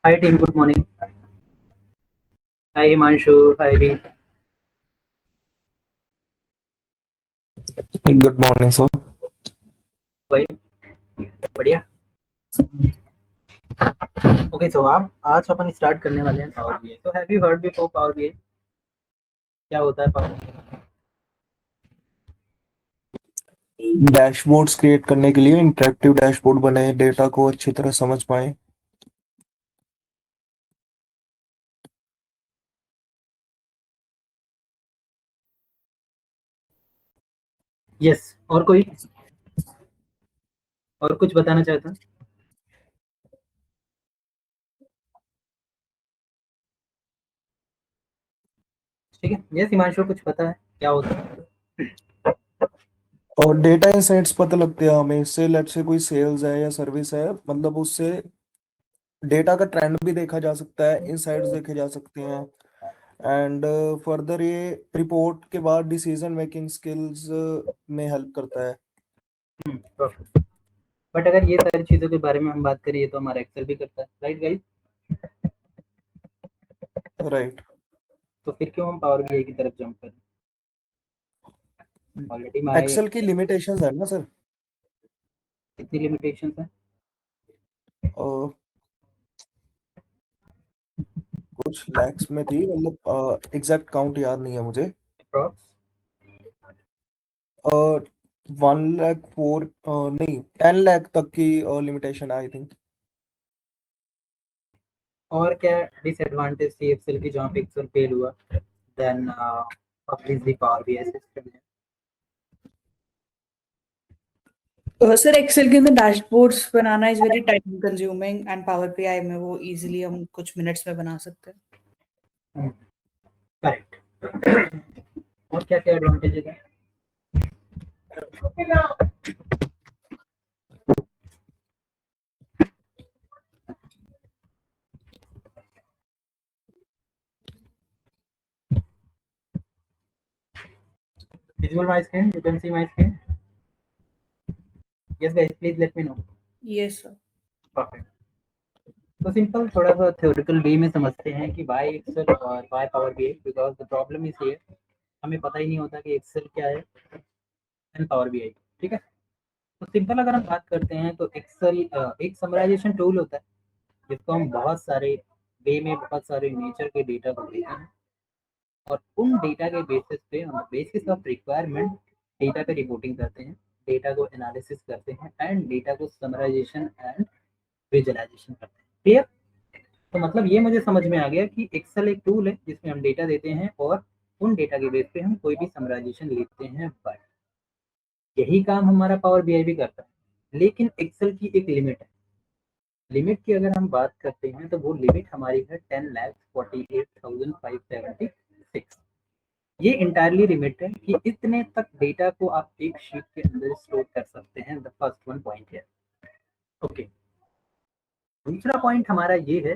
Hi team, good morning. Hi Himanshu, hi Reed. Good morning sir. भाई बढ़िया। Okay तो आप आज अपन स्टार्ट करने वाले हैं पावर बीआई। तो have you heard before power BI? क्या होता है पावर बीआई? डैशबोर्ड्स क्रिएट करने के लिए इंटरेक्टिव डैशबोर्ड बने, डेटा को अच्छी तरह समझ पाए। यस, और कोई और कुछ बताना चाहता हूँ? ठीक है, यस हिमांशु कुछ पता है क्या होता है? और डेटा इंसाइट्स पता लगते हैं हमें इससे। लेट से कोई सेल्स है या सर्विस है, मतलब उससे डेटा का ट्रेंड भी देखा जा सकता है, इंसाइट्स देखे जा सकते हैं। एंड फर्दर ये रिपोर्ट के बाद डिसीजन मेकिंग स्किल्स में हेल्प करता है। परफेक्ट। बट अगर ये सारी चीज़ों के बारे में हम बात करिए तो हमारा एक्सेल भी करता है, राइट गाइस? राइट। तो फिर क्यों हम पावर बीआई की तरफ जंप करें? ऑलरेडी हमारे एक्सेल की लिमिटेशंस है ना सर। कितनी लिमिटेशंस हैं? कुछ लैक्स में थी, मतलब एग्जैक्ट काउंट याद नहीं है मुझे। अप्रॉक्स? 1 लाख 4 नहीं 10 लाख तक की लिमिटेशन आई थिंक। और क्या डिसएडवांटेज थी एक्सेल की जहाँ पे एक्सेल फेल हुआ? Then publish the Power BI system है। सर एक्सेल के अंदर डैशबोर्ड्स बनाना is very time consuming and Power BI में वो इजीली हम कुछ मिनट्स में बना सकते हैं। करेक्ट। और क्या क्या एडवांटेजेस है? Visual my screen, you can see my screen. Yes guys, please let me know. Yes sir. Perfect. तो सिंपल थोड़ा सा थ्योरेटिकल वे में समझते हैं कि वाई एक्सेल और why Power BI, because the problem is here हमें पता ही नहीं होता कि एक्सेल क्या है एंड पावर बीआई। ठीक है, तो सिंपल अगर हम बात करते हैं तो एक्सेल एक समराइजेशन टूल होता है जिसको हम बहुत सारे वे में बहुत सारे नेचर के डेटा को देते हैं और उन डेटा के बेसिस पे on basis of requirement data पे रिपोर्टिंग करते हैं, डेटा को एनालिसिस करते हैं एंड डेटा को समराइजेशन एंड विजुअलाइजेशन करते हैं। क्लियर? तो मतलब ये मुझे समझ में आ गया कि एक्सेल एक टूल है जिसमें हम डेटा देते हैं और उन डेटा के बेस पे हम कोई भी समराइजेशन लेते हैं। बट यही काम हमारा पावर बीआई भी करता है, लेकिन एक्सेल की एक लिमिट है। लिमिट की अगर हम बात करते हैं तो वो लिमिट हमारी है 10,48,576। ये इंटायरली लिमिट है कि इतने तक डेटा को आप एक शीट के अंदर स्टोर कर सकते हैं। द फर्स्ट वन पॉइंट है। ओके, दूसरा पॉइंट हमारा ये है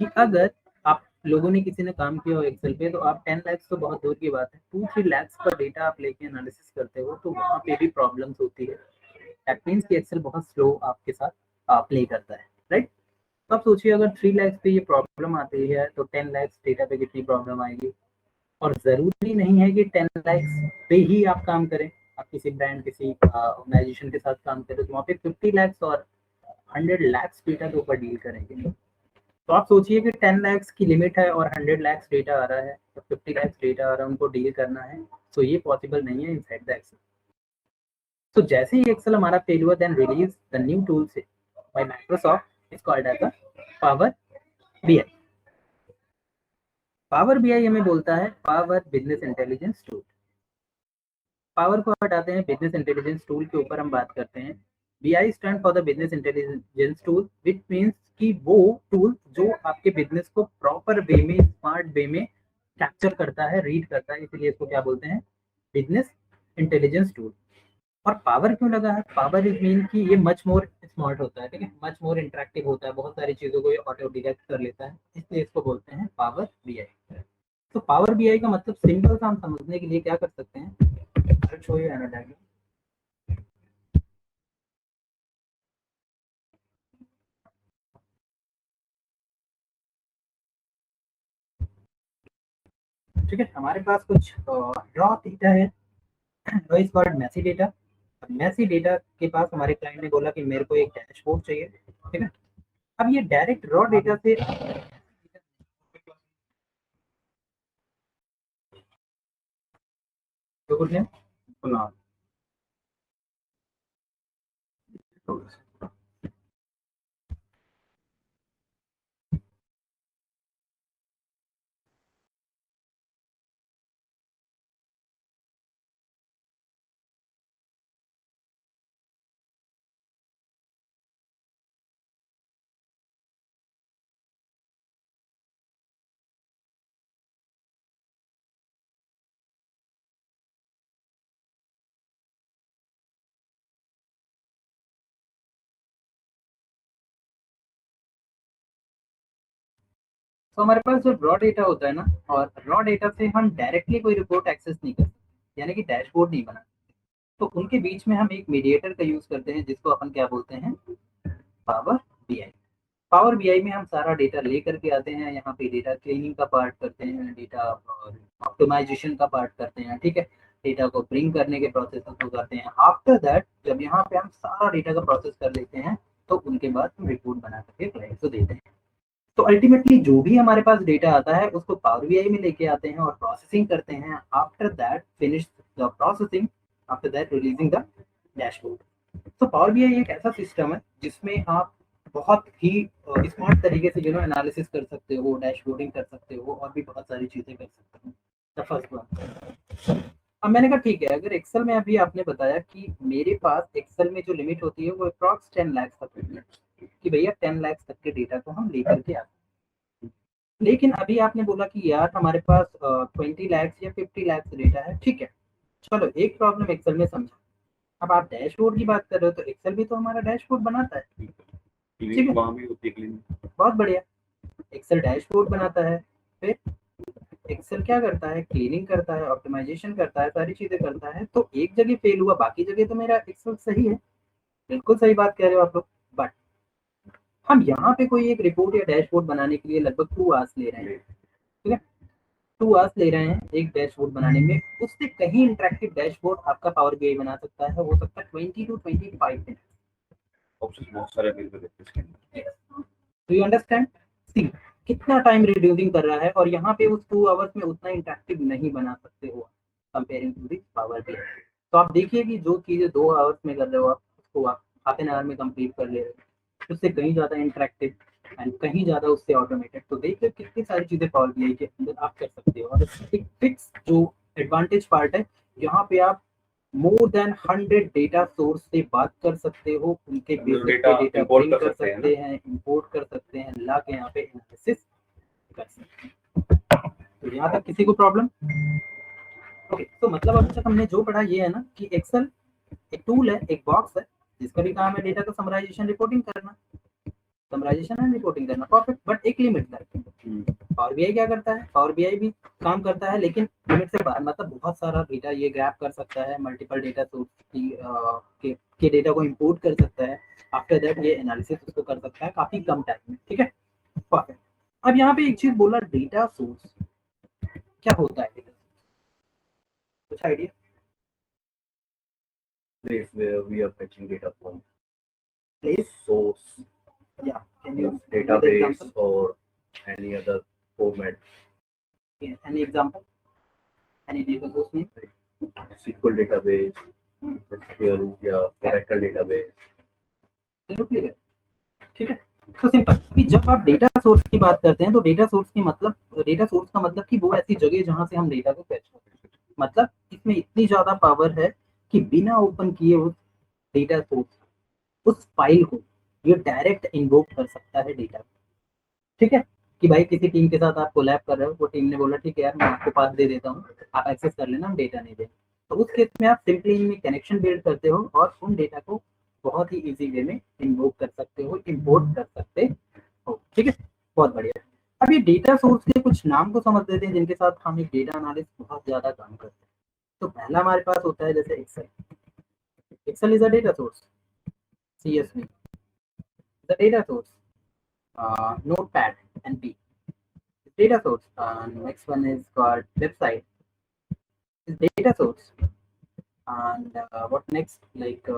कि अगर आप लोगों ने किसी ने काम किया हो एक्सेल पे तो आप 10 लाख तो बहुत दूर की बात है, 2-3 लाख का डेटा आप लेके एनालिसिस करते हो तो वहाँ पे भी प्रॉब्लम्स होती है। दैट मीन्स कि एक्सेल बहुत स्लो आपके साथ प्ले करता है, राइट? तो आप सोचिए अगर 3 लाख पे ये प्रॉब्लम आती है तो 10 लाख डेटा पे कितनी प्रॉब्लम आएगी। और ज़रूरी नहीं है कि 10 लाख पे ही आप काम करें। आप किसी ब्रांड किसी ऑर्गेनाइजेशन के साथ काम करें तो वहाँ पे 50 लाख और 100 लाख डेटा के ऊपर डील करेंगे। तो आप सोचिए कि 10 लाख की लिमिट है और 100 लाख डेटा आ रहा है तो 50 लाख डेटा आ रहा है, उनको डील करना है। तो ये पॉसिबल नहीं है इनसाइड द एक्सेल। तो जैसे ही एक्सेल हमारा फेल हुआ then release the new tool से by Microsoft is called as Power BI. Power BI हमें बोलता है power business intelligence tool. Power को हटाते हैं, बिजनेस इंटेलिजेंस टूल के ऊपर हम बात करते हैं। BI stand for the business intelligence tool which means कि वो टूल जो आपके बिजनेस को प्रॉपर वे में स्मार्ट वे में कैप्चर करता है, रीड करता है, इसलिए इसको क्या बोलते हैं? Business intelligence tool. और पावर क्यों लगा है? पावर इज मीन कि ये मच मोर स्मार्ट होता है, ठीक है, मच मोर इंटरेक्टिव होता है, बहुत सारी चीजों को ये ऑटो डिटेक्ट कर लेता है, इसलिए इसको बोलते हैं पावर बीआई। तो पावर बीआई का मतलब सिंपल सा हम समझने के लिए क्या कर सकते हैं? Show you an diagram. ठीक है, हमारे पास कुछ रॉ डेटा है, raw is called messy data. Messy data के पास हमारे क्लाइंट ने बोला कि मेरे को एक डैशबोर्ड चाहिए, ठीक है। अब ये डायरेक्ट रॉ डेटा से तो कुछ नहीं सुना। तो हमारे पास जो रॉ डेटा होता है ना, और रॉ डेटा से हम डायरेक्टली कोई रिपोर्ट एक्सेस नहीं कर सकते, यानी कि डैशबोर्ड नहीं बना। तो उनके बीच में हम एक मीडिएटर का यूज करते हैं, जिसको अपन क्या बोलते हैं, पावर बीआई। पावर बीआई में हम सारा डेटा ले करके आते हैं, यहाँ पे डेटा क्लीनिंग का पार्ट करते हैं, डेटा ऑप्टिमाइजेशन का पार्ट करते हैं, ठीक है। डेटा को ब्रिंग करने के प्रोसेस को करते हैं। आफ्टर दैट जब यहाँ पे हम सारा डेटा का प्रोसेस कर लेते हैं, तो उनके बाद हम रिपोर्ट बना करके क्लाइंट को देते हैं। तो अल्टीमेटली जो भी हमारे पास डेटा आता है उसको पावर बीआई में लेके आते हैं और प्रोसेसिंग करते हैं। After that finish the processing, after that releasing the dashboard. तो पावर बीआई एक ऐसा सिस्टम है जिसमें आप बहुत ही स्मार्ट तरीके से एनालिसिस कर सकते हो, डैशबोर्डिंग कर सकते हो, और भी बहुत सारी चीजें कर सकते हो। The first one. अब मैंने कहा ठीक है, अगर एक्सेल में अभी आपने बताया कि मेरे पास एक्सेल में जो लिमिट होती है वो अप्रॉक्स 10 लाख तक होती है, कि भैया 10 लाख तक के डेटा को हम लेकर के आते हैं। लेकिन अभी आपने बोला कि यार हमारे पास 20 लाख या 50 लाख डेटा है, ठीक है। चलो एक प्रॉब्लम एक्सेल में समझा। अब आप डैशबोर्ड की बात कर रहे हो, तो एक्सेल भी तो हमारा डैशबोर्ड बनाता है, ठीक है, बहुत बढ़िया। एक्सेल डैशबोर्ड बनाता है, फिर एक्सेल क्या करता है, क्लीनिंग करता है, ऑप्टिमाइजेशन करता है, सारी चीजें करता है। तो एक जगह फेल हुआ, बाकी जगह तो मेरा एक्सेल सही है। बिल्कुल सही बात कह रहे हो आप लोग। बट हम यहाँ पे कोई एक रिपोर्ट या डैशबोर्ड बनाने के लिए लगभग 2 आवर्स ले रहे हैं, ठीक है। 2 आवर्स ले रहे हैं एक डैशबोर्ड बनाने में। उससे कहीं इंटरेक्टिव डैशबोर्ड आपका पावर बीआई बना सकता है, हो सकता है 20 to 25 मिनट। ऑप्शंस बहुत सारे अवेलेबल है इसके अंदर। Do you understand? सी कितना टाइम रिड्यूसिंग कर रहा है, और यहाँ पे उस 2 आवर्स में उतना इंटरेक्टिव नहीं बना सकते हो comparing to the Power BI. तो आप देखिए कि जो चीजें 2 आवर्स में कर रहे हो आप, उसको आप हाफ एन आवर में कंप्लीट कर ले रहे हो, उससे कहीं ज्यादा इंटरेक्टिव एंड कहीं ज्यादा उससे ऑटोमेटेड। तो देखिए कितनी सारी चीजें पावर बीआई के अंदर आप कर सकते हो। और एक फिक्स जो एडवांटेज पार्ट है, यहाँ पे आप मोर देन 100 डेटा सोर्स से बात कर सकते हो, उनके बेसिस पे डेटा ब्रिंग कर सकते हैं, इंपोर्ट कर सकते हैं, ला के यहाँ पे एनालिसिस कर सकते हैं। तो यहाँ तक किसी को प्रॉब्लम? ओके, तो मतलब अभी तक हमने जो पढ़ा ये है ना कि एक्सेल एक टूल है, एक बॉक्स है, जिसका भी काम है डेटा का समराइजेशन रिपोर्टिंग करना, समराइजेशन एंड रिपोर्टिंग करना, परफेक्ट। बट एक लिमिट तक। पावर बीआई क्या करता है, पावर बीआई भी काम करता है लेकिन लिमिट से बाहर, मतलब बहुत सारा डेटा ये ग्रैब कर सकता है, मल्टीपल डेटा सोर्स के डेटा को इंपोर्ट कर सकता है। आफ्टर दैट ये एनालिसिस उसको कर सकता है काफी कम टाइम में, ठीक है, परफेक्ट। अब यहाँ पे एक चीज बोला, डेटा सोर्स क्या होता है? डेटा कुछ idea? Place where we are fetching data from. Place, Source, या can you database, or any other format. Any example, any data source में? SQL database, SQL या Oracle database. क्लियर, ठीक है। तो सिंपल, कि जब आप डेटा सोर्स की बात करते हैं तो डेटा सोर्स की मतलब, डेटा सोर्स का मतलब कि वो ऐसी जगह जहां से हम डेटा को फैच करते हैं। मतलब इसमें इतनी ज्यादा पावर है कि बिना ओपन किए उस डेटा सोर्स, उस फाइल को ये डायरेक्ट इन्वोक कर सकता है डेटा, ठीक है। कि भाई किसी टीम के साथ आप कोलैब कर रहे हो, वो टीम ने बोला ठीक है यार मैं आपको पास दे देता हूँ, आप एक्सेस कर लेना, हम डेटा नहीं देंगे। तो उस केस में आप सिंपली इनमें कनेक्शन बिल्ड करते हो और उन डेटा को बहुत ही इजी वे में इन्वोक कर सकते हो, इंपोर्ट कर सकते हो, ठीक है, बहुत बढ़िया। अब ये डेटा सोर्स के कुछ नाम को समझ लेते हैं जिनके साथ हम एक डेटा एनालिस्ट बहुत ज्यादा काम करते हैं। तो पहला हमारे पास होता है जैसे Excel. Excel is a data source, CSV is a data source, notepad NP data source. Next one is called website. Is data source. And what next? Like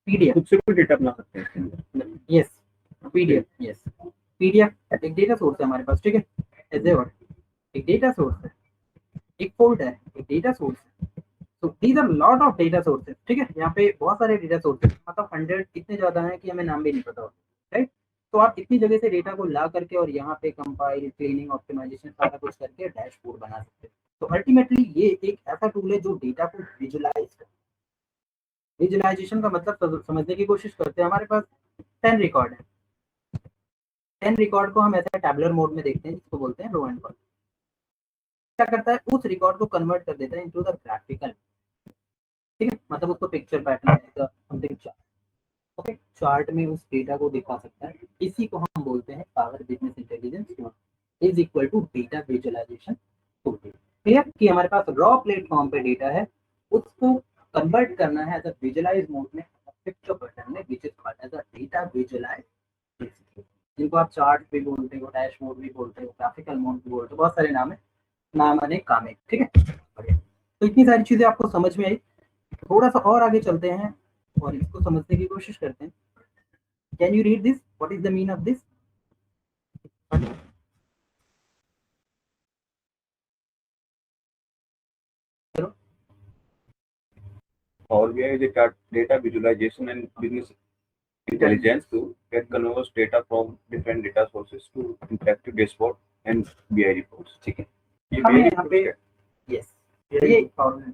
PDF. खुद से कोई डेटा बना सकते हैं इसके अंदर। Yes, PDF. Yes, PDF एक data source है हमारे पास, ठीक है। ऐसे और एक डेटा सोर्स है, एक फोल्डर है, एक डेटा सोर्स है। तो these are lot of data sources, ठीक है। यहाँ पे बहुत सारे डेटा सोर्सेज, मतलब 100 इतने ज्यादा हैं कि हमें नाम भी नहीं पता होता, राइट। तो आप इतनी जगह से डेटा को ला करके और यहाँ पे कंपाइल, क्लीनिंग, ऑप्टिमाइजेशन सारा कुछ करके डैशबोर्ड बना सकते हैं। तो अल्टीमेटली ये एक ऐसा टूल है जो डेटा को विजुलाइज कर। विजुलाइजेशन का मतलब समझने की कोशिश करते हैं। हमारे पास 10 रिकॉर्ड है, 10 रिकॉर्ड को हम ऐसा टैबुलर मोड में देखते हैं, जिसको बोलते हैं रो एंड कॉलम। क्या करता है, उस रिकॉर्ड को कन्वर्ट कर देता है इनटू द ग्राफिकल, ठीक है। मतलब उसको picture pattern something chart, okay, chart में उस डेटा को दिखा सकता है। इसी को हम बोलते हैं power business intelligence tool is equal to data visualization tool. Clear कि हमारे पास रॉ प्लेटफॉर्म पे डेटा है, उसको कन्वर्ट करना है एज अ विजुअलाइज मोड में पिक्चर पैटर्न में, which is called as a data visualize, जिनको आप चार्ट भी बोलते हो, डैशबोर्ड भी बोलते हो, ग्राफिकल मोड भी बोलते हो, बहुत सारे नाम है, नाम अनेक काम है, ठीक है। तो इतनी सारी चीजें आपको समझ में आई। थोड़ा सा और आगे चलते हैं और इसको समझने की कोशिश करते हैं। Can you read this, what is the mean of this? Power BI is a data visualization and business intelligence tool that converts data from different data sources to interactive dashboard and BI reports. ठीक है, ये हमें BI यहाँ पे reports yes, ये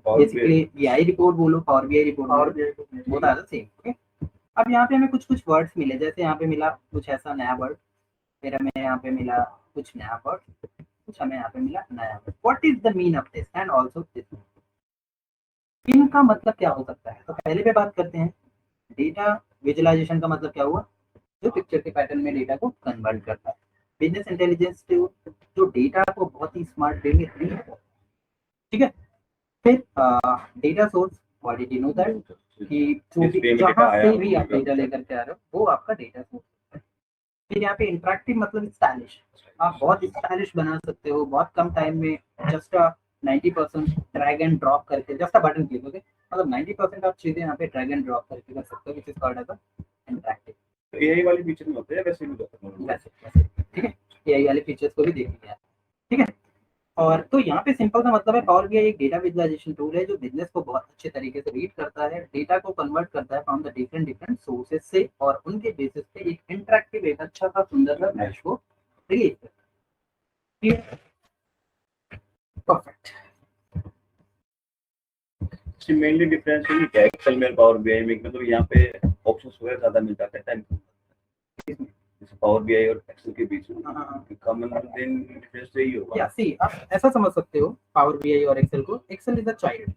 basically BI report बोलो, Power BI report, both are the same, okay. अब यहाँ पे हमें कुछ कुछ वर्ड्स मिले, जैसे यहाँ पे मिला कुछ ऐसा नया वर्ड, फिर हमें यहाँ पे मिला कुछ नया वर्ड, कुछ हमें यहाँ पे मिला नया word. What is the mean of this and also this, इनका मतलब क्या हो सकता है? तो पहले पे बात करते हैं। डेटा विजुअलाइजेशन का मतलब क्या हुआ? जो पिक्चर के पैटर्न में डेटा को कन्वर्ट करता है। बिजनेस इंटेलिजेंस जो डेटा को बहुत ही स्मार्ट वे में रीड करता है, ठीक है। फिर data source, what did you know that, कि जो भी जहाँ से भी आप डेटा लेकर के आ रहे हो वो आपका डेटा सोर्स है। फिर यहाँ पे इंटरेक्टिव मतलब स्टाइलिश, आप बहुत स्टाइलिश बना सकते हो बहुत कम टाइम में, जस्ट 90% ड्रैग एंड ड्रॉप करके, just a button click, okay. मतलब 90% आप चीजें यहाँ पे ड्रैग एंड ड्रॉप करके कर सकते हो, which is called as interactive. तो एआई वाली फीचर में होते हैं वैसे भी होता है वैसे, ठीक है। एआई वाले फीचर्स को भी देख लिया, ठीक है। और तो यहाँ पे सिंपल सा मतलब है, पावर बीआई एक डेटा विजुअलाइजेशन टूल है जो बिजनेस को बहुत अच्छे तरीके से रीड करता है, डेटा को कन्वर्ट करता है फ्रॉम द डिफरेंट सोर्सेज से, और उनके बेसिस पे एक इंटरेक्टिव, एक अच्छा सा सुंदर सा मैच को रिलीज करता है। परफेक्ट। मेनली डिफरेंस है क्या एक्सेल में पावर बीआई में, मतलब यहाँ पे ऑप्शंस वगैरह ज्यादा मिल जाते हैं टाइम, जैसे पावर बीआई और एक्सेल के बीच में कॉमन डिफरेंस यही होगा। या सी आप ऐसा समझ सकते हो पावर बीआई और एक्सेल को, एक्सेल इज अ चाइल्ड,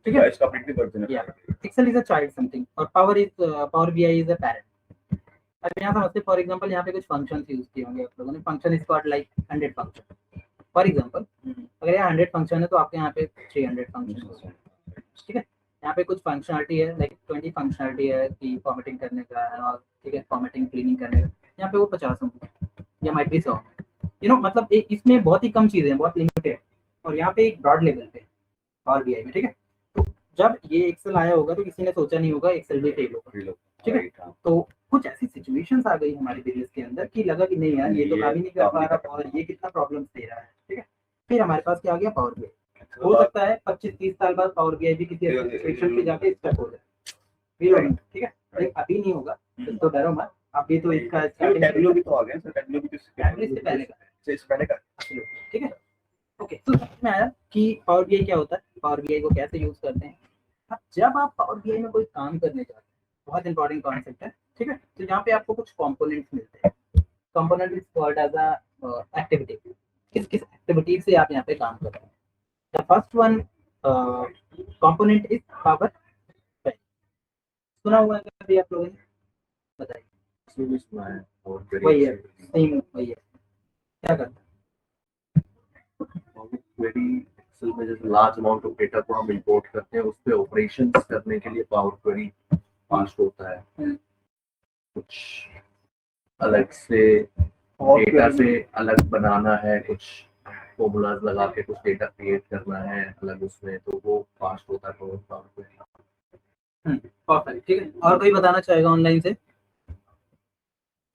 ठीक है, इसका अपडेट वर्जन है। Excel is a child something, और Power BI is a parent. अब यहाँ समझते, फॉर एग्जांपल यहाँ पे कुछ फंक्शंस यूज किए होंगे आप लोगों ने, function is called like 100 function, for example. अगर यहाँ 100 फंक्शन है तो आपके यहाँ पे 300 फंक्शन, ठीक है। यहाँ पे कुछ फंक्शनलिटी है, लाइक 20 फंक्शनलिटी है कि फॉर्मेटिंग करने का है, और ठीक है, फॉर्मेटिंग क्लीनिंग करने का, यहाँ पे वो 50 होंगे या माइट बी 100, यू नो, मतलब इसमें बहुत ही कम चीजें हैं, बहुत लिमिटेड, और यहाँ पे एक ब्रॉड लेवल पे पावर बीआई में, ठीक है। तो जब ये एक्सेल आया होगा तो किसी ने सोचा नहीं होगा एक्सेल भी फेल होगा, ठीक है। तो कुछ ऐसी सिचुएशंस आ गई हमारे बिजनेस के अंदर कि लगा कि नहीं यार ये तो काम ही नहीं कर पा रहा और ये कितना प्रॉब्लम दे रहा है, ठीक है। फिर हमारे पास क्या आ गया, पावर बीआई। हो सकता है 25-30 साल बाद पावर बीआई भी किसी सिचुएशन पे जाके स्टक हो जाए, ठीक है। लेकिन अभी नहीं होगा तो डरो मत, अभी तो इसका टैबलो भी तो आ गया सर, टैबलो भी से पहले का, इससे पहले का, ठीक है। ओके, तो समझ में आया कि पावर बीआई क्या होता है, पावर बीआई को कैसे यूज करते हैं। अब जब आप पावर बीआई में कोई काम करने जाते हैं, बहुत इंपॉर्टेंट कॉन्सेप्ट है, ठीक है। तो यहाँ पे आपको कुछ कंपोनेंट्स मिलते हैं, component is called as a activity, किस किस एक्टिविटी से आप यहाँ पे काम कर रहे हैं। The first one component is power BI, सुना हुआ है कभी आप लोगों ने? बताइए। वही है, सेम वही है, क्या करता है? क्वेरी एक्सेल में जैसे लार्ज अमाउंट ऑफ डेटा को हम इंपोर्ट करते हैं, उस पे ऑपरेशंस करने के लिए पावर क्वेरी फास्ट होता है। कुछ अलग से और डेटा से अलग बनाना है, कुछ फॉर्मूलाज लगा के कुछ डेटा क्रिएट करना है अलग उसमें, तो वो फास्ट होता है पावर क्वेरी। परफेक्ट, ठीक है। और कोई बताना चाहेगा ऑनलाइन से?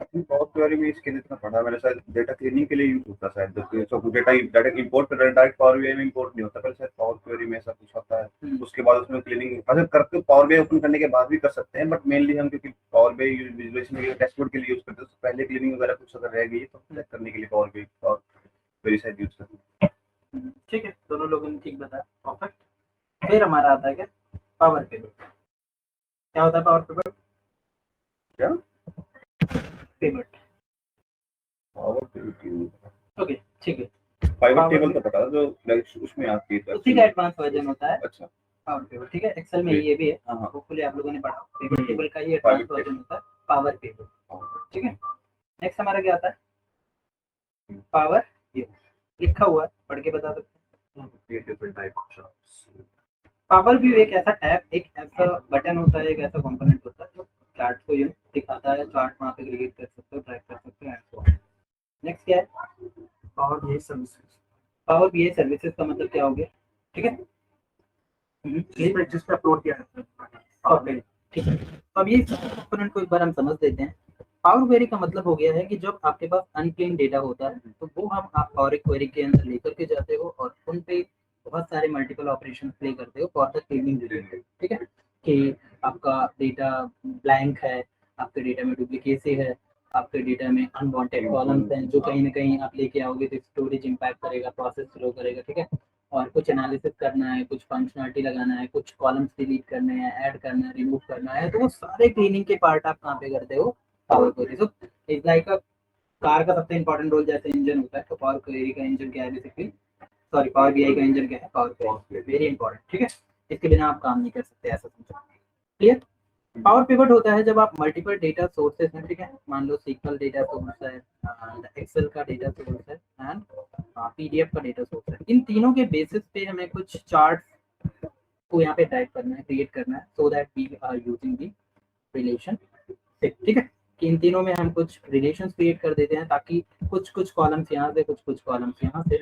पावर क्वेरी में इसके लिए इतना पढ़ा मैंने, शायद डेटा क्लीनिंग के लिए यूज होता है शायद, तो डेटा इंपोर्ट कर डायरेक्ट पावर बीआई में इंपोर्ट नहीं होता, पर शायद पावर क्वेरी में ऐसा कुछ होता है। उसके बाद उसमें क्लीनिंग अच्छा करते पावर बीआई ओपन करने के बाद भी कर सकते हैं, बट मेनली हम क्योंकि पावर बीआई विजुअलाइजेशन के लिए डैशबोर्ड के लिए यूज करते हैं, तो पहले क्लीनिंग वगैरह कुछ अगर रह गई तो चेक करने के लिए पावर बीआई और क्वेरी शायद यूज करते हैं। ठीक है, दोनों लोगों ने ठीक बताया, परफेक्ट। फिर हमारा आता है क्या, पावर पिवट। क्या होता है पावर पिवट? क्या पिवट, पावर पिवट? ओके ठीक है। पाइवट टेबल तो पता है जो लाइक उसमें आती है, उसी का एडवांस वर्जन होता है अच्छा पावर पिवट, ठीक है। एक्सेल में ये भी है, हाँ हाँ होपफुली आप लोगों ने पढ़ा। पिवट टेबल का ये एडवांस Pivot वर्जन होता है पावर पिवट, ठीक है। नेक्स्ट हमारा क्या आता है, पावर लिखा हुआ है, पढ़ के बता सकते हैं। ये different type of charts. Power view एक ऐसा टैब, एक ऐसा बटन होता है, एक ऐसा कंपोनेंट होता है जो चार्ट को ये दिखाता है, चार्ट वहाँ पे क्रिएट कर सकते हो, ट्रैक कर सकते हो। नेक्स्ट क्या है, power BI services. Power BI services का मतलब क्या हो गया, ठीक है। जिस पे अपलोड किया है। ओके ठीक है। तो अब ये कंपोनेंट को एक बार हम समझ लेते हैं। पावर क्वेरी का मतलब हो गया है कि जब आपके पास अनक्लीन डेटा होता है तो वो हम आप पावर क्वेरी के अंदर लेकर के जाते हो और उन पे बहुत सारे मल्टीपल ऑपरेशन प्ले करते हो फॉर द क्लीनिंग रिलेटेड, ठीक है। कि आपका डेटा ब्लैंक है, आपके डेटा में डुप्लीकेसी है, आपके डेटा में अनवांटेड कॉलम्स हैं जो कहीं ना कहीं आप लेके आओगे तो स्टोरेज इंपैक्ट करेगा, प्रोसेस स्लो करेगा, ठीक है। और कुछ एनालिसिस करना है, कुछ फंक्शनलिटी लगाना है, कुछ कॉलम्स डिलीट करने हैं, ऐड करना है, रिमूव करना है, तो वो सारे क्लीनिंग के पार्ट आप कहाँ पे करते हो, power query. So it's like a car का सबसे इंपॉर्टेंट रोल जैसे इंजन होता है, तो पावर क्वेरी का इंजन क्या है बेसिकली, सॉरी पावर बीआई का इंजन क्या है, पावर क्वेरी, वेरी इंपॉर्टेंट, ठीक है। इसके बिना आप काम नहीं कर सकते, ऐसा समझो, क्लियर। पावर पिवट होता है जब आप मल्टीपल डेटा सोर्सेस हैं, ठीक है, मान लो सीक्वल डेटा सोर्स है, एक्सेल का डेटा सोर्स है एंड पीडीएफ का डेटा सोर्स है। इन तीनों के बेसिस पे हमें कुछ चार्ट को यहाँ पे टाइप करना है, क्रिएट करना है, so that we are using the relation, ठीक है। कि इन तीनों में हम कुछ रिलेशंस क्रिएट कर देते हैं ताकि कुछ कुछ कॉलम्स यहाँ से, कुछ कुछ कॉलम्स यहाँ से,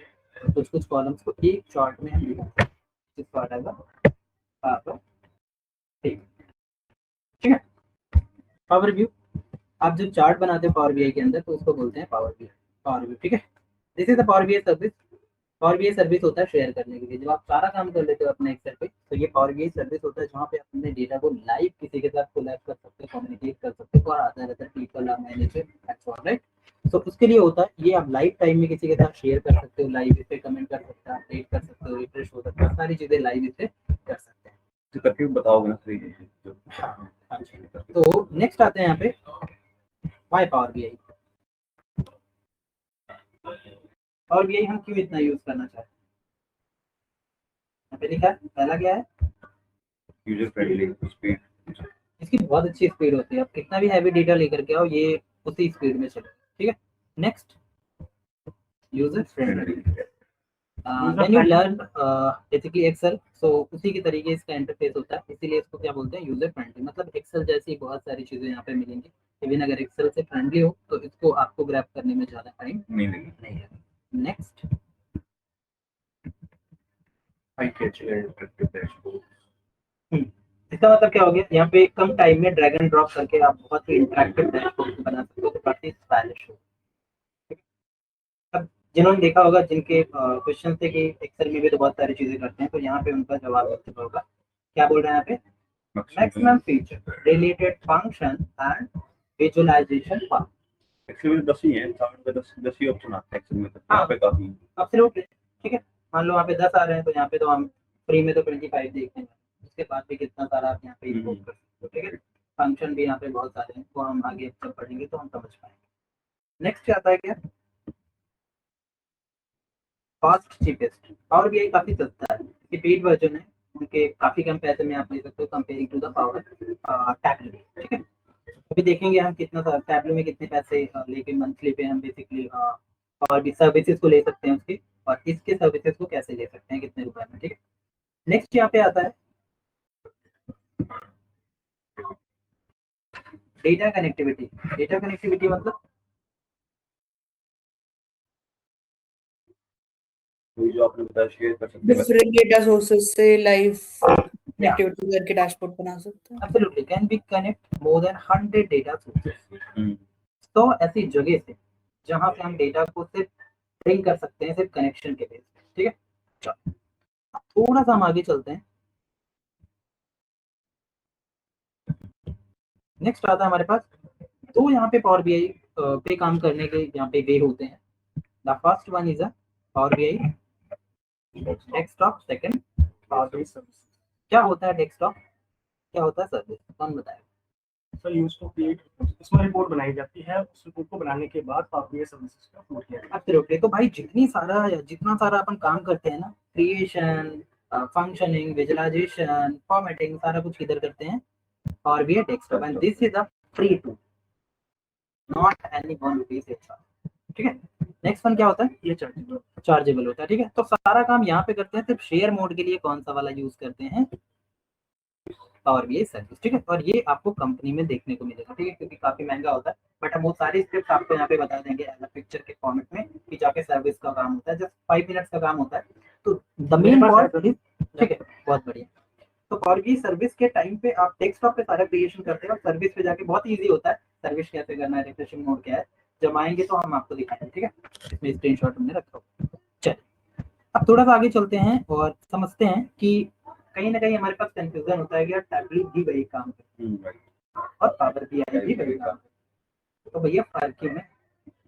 कुछ कुछ कॉलम्स को एक चार्ट में हम दिखा सकते हैं, जिसको हटाएगा ठीक है। पावर व्यू, आप जब चार्ट बनाते हो पावर बीआई के अंदर तो उसको बोलते हैं पावर व्यू, ठीक है। This is the Power BI service. Power BI service होता है शेयर करने के लिए, जब आप सारा काम कर लेते हो अपने एक्सेल पे, तो ये पावर बीआई सर्विस होता है जहाँ पे आप अपने डेटा को लाइव किसी के साथ कोलैब कर सकते हो, कम्युनिकेट कर सकते हो, और other people are manager, that's all right. So उसके लिए होता है ये, आप लाइव टाइम में किसी के साथ शेयर कर सकते हो, लाइव इस पे कमेंट कर सकते हो, अपडेट कर सकते हो, रिफ्रेश हो सकता है, सारी चीजें लाइव इस पे कर सकते हैं। तो करके बताओगे ना सही जो तो नेक्स्ट आते हैं यहाँ पे वाई पावर बीआई। और बीआई हम क्यों इतना यूज करना चाहते हैं, यहाँ पे लिखा है, पहला क्या है, यूजर फ्रेंडली स्पीड। इसकी बहुत अच्छी स्पीड होती है, आप कितना भी हैवी डेटा लेकर के आओ ये उसी स्पीड में चलेगा, ठीक है। Next, user friendly. When you learn basically Excel, so उसी के तरीके इसका इंटरफेस होता है, इसीलिए इसको क्या बोलते हैं, यूजर फ्रेंडली। मतलब एक्सेल जैसी बहुत सारी चीजें यहाँ पे मिलेंगी, इवन अगर एक्सेल से फ्रेंडली हो तो इसको आपको ग्रैब करने में ज्यादा टाइम नहीं लगी। नहीं है। Next, high catching and interactive dashboard. इसका मतलब क्या हो गया, यहाँ पे कम टाइम में ड्रैग एंड ड्रॉप करके आप बहुत ही इंटरेक्टिव डैशबोर्ड बना सकते हो, तो काफी स्टाइलिश हो। अब जिन्होंने देखा होगा, जिनके क्वेश्चन थे कि एक्सेल में भी तो बहुत सारी चीजें करते हैं, तो यहाँ पे उनका जवाब दे चुका होगा। क्या बोल रहे हैं यहाँ पे, maximum feature related function and visualization part. Excel में 10 ही है, 10 ही ऑप्शन आते हैं एक्सेल में, तो हाँ। यहाँ पे काफी एब्सोल्युटली, ठीक है। मान लो वहाँ पे 10 आ रहे हैं तो यहाँ पे तो हम फ्री में तो 25 देखते हैं, उसके बाद भी कितना सारा आप यहाँ पे इम्पोर्ट कर सकते हो, ठीक है। फंक्शन भी यहाँ पे बहुत सारे हैं, वो हम आगे जब पढ़ेंगे तो हम समझ पाएंगे। नेक्स्ट क्या आता है, क्या कॉस्ट चीपेस्ट। पावर बीआई काफी सस्ता है, इसकी पेड वर्जन है, उनके काफी कम पैसे में आप ले सकते हो comparing to the power tablet, ठीक है। अभी देखेंगे हम कितना टैबलेट में कितने पैसे लेके मंथली पे हम बेसिकली और भी सर्विसेज को ले सकते हैं उसके, और इसके सर्विसेज को कैसे ले सकते हैं कितने रुपए में, ठीक है। नेक्स्ट यहाँ पे आता है डेटा कनेक्टिविटी। डेटा कनेक्टिविटी मतलब वही जो आपने बताया शेयर कर सकते हैं डिफरेंट डेटा सोर्सेस से लाइव कनेक्टिविटी करके डैशबोर्ड बना सकते हैं। Absolutely, can we connect more than 100 data sources? हम्म, तो ऐसी जगह से जहां से हम डेटा को सिर्फ ब्रिंग कर सकते हैं सिर्फ कनेक्शन के बेस पे, ठीक है। चलो अब थोड़ा सा हम आगे चलते हैं। नेक्स्ट आता है हमारे पास दो यहाँ पे पावर बीआई पे काम करने के यहाँ पे वे होते हैं। The first one is a power BI desktop, second power BI service. क्या होता है डेस्कटॉप, क्या होता है सर्विस, कौन बताएगा? सर यूज टू क्रिएट, इसमें रिपोर्ट बनाई जाती है, उस रिपोर्ट को बनाने के बाद पावर बीआई सर्विसेज का अपलोड किया जाता Absolutely. तो भाई जितना सारा अपन काम करते हैं ना, क्रिएशन, फंक्शनिंग, विजुअलाइजेशन, फॉर्मेटिंग, सारा कुछ किधर करते हैं? Power BI desktop, and this is a free tool, not any ₹1 extra, ठीक है। नेक्स्ट वन क्या होता है? है। ये चार्जेबल चार्जेबल होता है, ठीक है। तो सारा काम यहाँ पे करते हैं, सिर्फ शेयर मोड के लिए कौन सा वाला यूज करते हैं? पावर बीआई सर्विस, ठीक है। और ये आपको कंपनी में देखने को मिलेगा, ठीक है, क्योंकि काफी महंगा होता है, बट हम वो सारी स्क्रिप्ट आपको यहाँ पे बता देंगे एज अ पिक्चर के फॉर्मेट में कि जाके सर्विस का काम होता है, जस्ट 5 मिनट्स का काम होता है। तो द मेन पॉइंट इज, ठीक है, बहुत बढ़िया। तो पावर बीआई सर्विस के टाइम पे आप डेस्कटॉप पे सारा क्रिएशन करते हैं और सर्विस पे जाके बहुत ईजी होता है सर्विस कैसे करना है, रिफ्रेशिंग मोड क्या है, जब आएंगे तो हम आपको दिखाएंगे, ठीक है। इसमें स्क्रीनशॉट हमने रखा हुआ। चलिए अब थोड़ा सा आगे चलते हैं और समझते हैं कि कहीं ना कहीं हमारे पास कंफ्यूजन होता है कि यार टैबलू भी वही काम करता है और पावर बीआई भी वही काम करता है, तो भैया फर्क क्यों है,